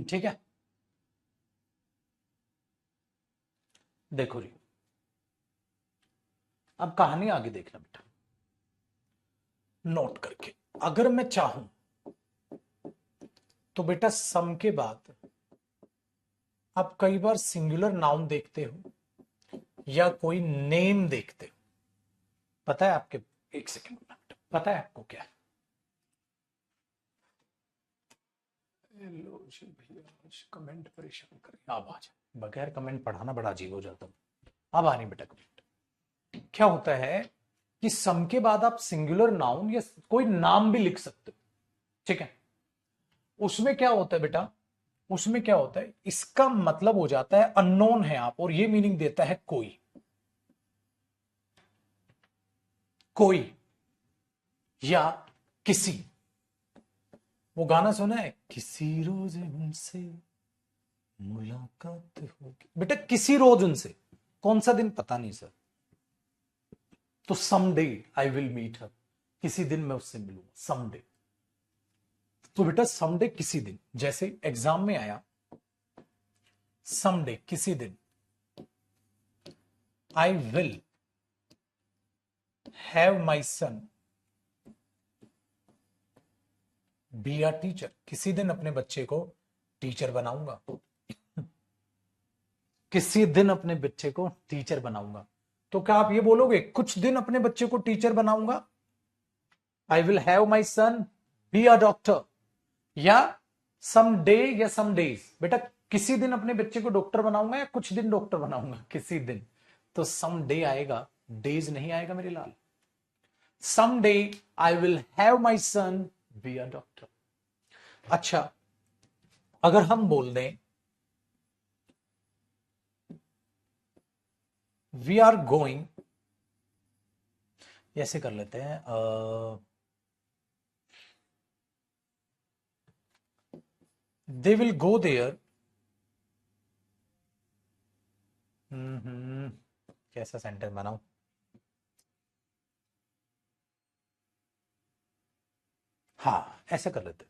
ठीक है, देखो जी, अब कहानी आगे देखना बेटा, नोट करके। अगर मैं चाहूं तो बेटा सम के बाद आप कई बार सिंगुलर नाउन देखते हो या कोई नेम देखते हो। पता है आपके, एक सेकंड बेटा, पता है आपको क्या है? लो जी भैया, कमेंट परेशान करें, अब आ जाए, बगैर कमेंट पढ़ाना बड़ा अजीब हो जाता है। अब आ रही बेटा कमेंट। क्या होता है कि सम के बाद आप सिंगुलर नाउन या कोई नाम भी लिख सकते हो, ठीक है? उसमें क्या होता है बेटा, उसमें क्या होता है, इसका मतलब हो जाता है अननोन है आप, और ये मीनिंग देता है कोई, कोई या किसी। वो गाना सुना है, किसी रोज उनसे मुलाकात होगी, बेटा किसी रोज उनसे, कौन सा दिन पता नहीं सर, तो someday I will meet her, किसी दिन मैं उससे मिलूंगा, समडे। तो बेटा समडे किसी दिन, जैसे एग्जाम में आया समडे किसी दिन, I will have my son be a teacher, किसी दिन अपने बच्चे को टीचर बनाऊंगा, किसी दिन अपने बच्चे को टीचर बनाऊंगा। तो क्या आप ये बोलोगे कुछ दिन अपने बच्चे को टीचर बनाऊंगा, I will have my son be a doctor, या सम डे या सम डेज? बेटा किसी दिन अपने बच्चे को डॉक्टर बनाऊंगा या कुछ दिन डॉक्टर बनाऊंगा, किसी दिन। तो सम डे आएगा, डेज नहीं आएगा मेरे लाल। Some day I will have my son be a doctor. अच्छा, अगर हम बोल दें वी आर गोइंग, ऐसे कर लेते हैं, दे विल गो देयर, कैसा सेंटेंस बनाऊं, हाँ ऐसे कर लेते,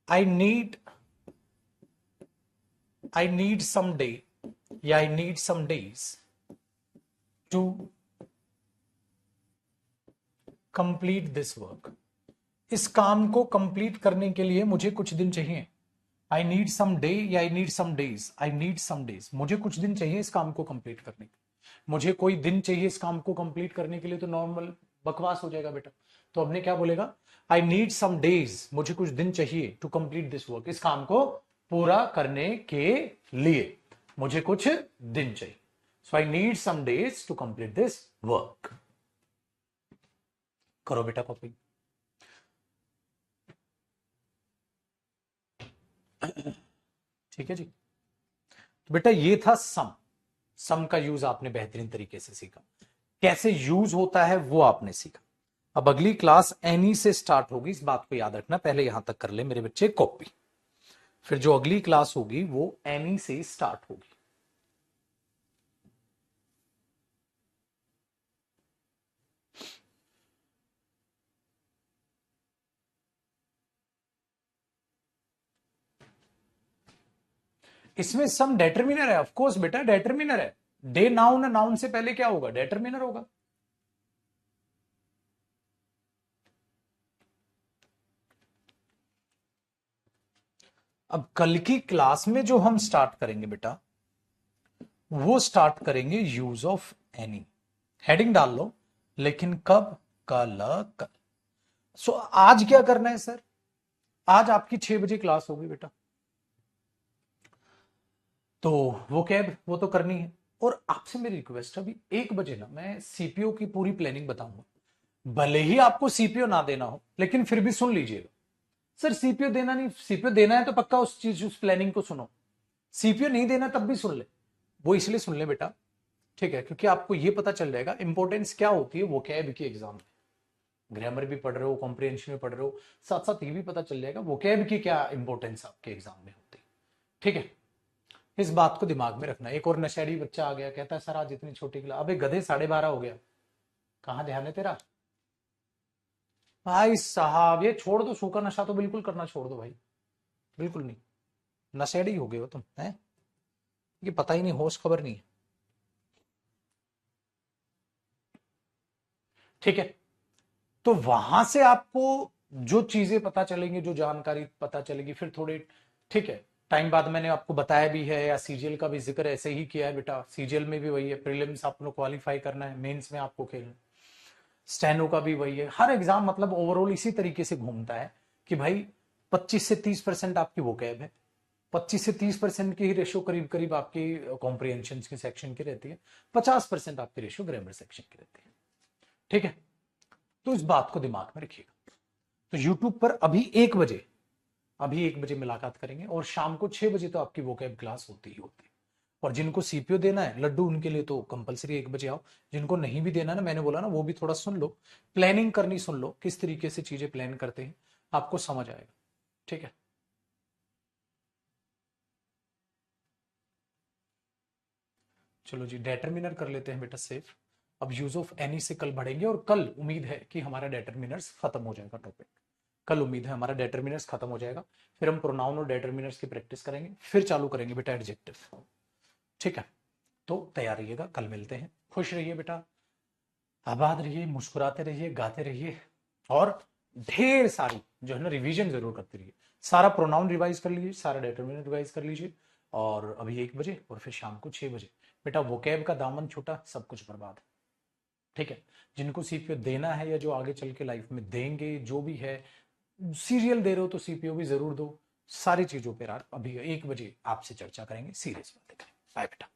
I need, I need some day या I need some days to complete this work, इस काम को कंप्लीट करने के लिए मुझे कुछ दिन चाहिए। आई नीड सम डे या I need some days, I need some days, मुझे कुछ दिन चाहिए इस काम को कंप्लीट करने के लिए, मुझे कोई दिन चाहिए इस काम को कंप्लीट करने के लिए, तो नॉर्मल बकवास हो जाएगा बेटा। तो हमने क्या बोलेगा, आई नीड सम डेज, मुझे कुछ दिन चाहिए टू कंप्लीट दिस वर्क, इस काम को पूरा करने के लिए मुझे कुछ दिन चाहिए। So I need some days to complete this work. करो बेटा कॉपी। ठीक है जी, तो बेटा ये था सम। सम का यूज आपने बेहतरीन तरीके से सीखा, कैसे यूज होता है वो आपने सीखा। अब अगली क्लास एनी से स्टार्ट होगी, इस बात को याद रखना, पहले यहां तक कर ले मेरे बच्चे कॉपी। फिर जो अगली क्लास होगी वो एनी से स्टार्ट होगी। इसमें सम डेटरमिनर है, ऑफ कोर्स बेटा डेटरमिनर है। डे नाउन, नाउन से पहले क्या होगा? डेटरमिनर होगा। अब कल की क्लास में जो हम स्टार्ट करेंगे बेटा, वो स्टार्ट करेंगे यूज ऑफ एनी। हेडिंग डाल लो, लेकिन कब? कल। कल। सो आज क्या करना है सर? आज आपकी 6 बजे क्लास होगी बेटा, तो वो कैब वो तो करनी है। और आपसे मेरी रिक्वेस्ट है, अभी 1 बजे ना मैं सीपीओ की पूरी प्लानिंग बताऊंगा। भले ही आपको सीपीओ ना देना हो, लेकिन फिर भी सुन लीजिएगा। सर सीपीओ देना नहीं, सीपीओ देना है तो पक्का उस चीज उस प्लानिंग को सुनो। सीपीओ नहीं देना तब भी सुन ले। वो इसलिए सुन ले बेटा, ठीक है, क्योंकि आपको ये पता चल जाएगा इंपॉर्टेंस क्या होती है वो कैब की एग्जाम में। ग्रामर भी पढ़ रहे हो, कॉम्प्रिहेंशन भी पढ़ रहे हो, साथ साथ ये भी पता चल जाएगा वो कैब की क्या इंपॉर्टेंस आपके एग्जाम में होती है। ठीक है, इस बात को दिमाग में रखना। एक और नशेड़ी बच्चा आ गया, कहता है सर आज इतनी छोटी क्लास। अबे गधे 12:30 हो गया, कहाँ ध्यान है तेरा? भाई साहब ये छोड़ दो, सूखा नशा तो बिल्कुल करना छोड़ दो भाई, बिल्कुल नहीं। नशेड़ी हो गए हो तुम, हैं? ये पता ही नहीं, होश खबर नहीं है। ठीक है, तो वहां से आपको जो चीजें पता चलेंगी, जो जानकारी पता चलेगी, फिर थोड़े, ठीक है, टाइम बाद मैंने आपको बताया भी है, या सीजीएल का भी जिक्र ऐसे ही किया है बेटा। सीजीएल में भी वही है, प्रीलिम्स आपको क्वालिफाई करना है, मेंस में आपको खेलना। स्टेनो का भी वही है। हर एग्जाम मतलब ओवरऑल इसी तरीके से घूमता है कि भाई 25 से 30% आपकी वो कैब है, 25 से 30% की ही रेशियो करीब करीब आपकी कॉम्प्रिहेंशन की सेक्शन की रहती है, 50% आपकी रेशियो ग्रामर सेक्शन की रहती है। ठीक है, तो इस बात को दिमाग में रखिएगा। तो यूट्यूब पर अभी एक बजे मुलाकात करेंगे, और शाम को 6 बजे तो आपकी वोकैब क्लास होती ही होती है। और जिनको सीपीओ देना है लड्डू, उनके लिए तो कंपलसरी 1 बजे आओ। जिनको नहीं भी देना ना, मैंने बोला ना, वो भी थोड़ा सुन लो, प्लानिंग करनी सुन लो, किस तरीके से चीजें प्लान करते हैं, आपको समझ आएगा। ठीक है, चलो जी, डेटरमिनर कर लेते हैं बेटा सेफ। अब यूज ऑफ एनी से कल बढ़ेंगे, और कल उम्मीद है कि हमारा डेटरमिनर्स खत्म हो जाएगा टॉपिक। कल उम्मीद है हमारा डेटरमिनर्स खत्म हो जाएगा, फिर हम प्रोनाउन और डेटरमिनर्स की प्रैक्टिस करेंगे, फिर चालू करेंगे बेटा एडजेक्टिव। ठीक है, तो तैयार रहिएगा, कल मिलते हैं। खुश रहिए बेटा, आबाद रहिए, मुस्कुराते रहिए, गाते रहिए, और ढेर सारी जो है ना रिवीजन जरूर करते रहिए। सारा प्रोनाउन रिवाइज कर लीजिए, सारा डेटरमिनर रिवाइज कर लीजिए। और अभी 1 बजे और फिर शाम को 6 बजे बेटा वोकैब का दामन छूटा, सब कुछ बर्बाद। ठीक है, जिनको सीपीओ देना है या जो आगे चल के लाइफ में देंगे, जो भी है, सीरियल दे रहे हो तो सीपीओ भी जरूर दो। सारी चीजों पर अभी 1 बजे आपसे चर्चा करेंगे, सीरियस बातें करेंगे। बाय बेटा।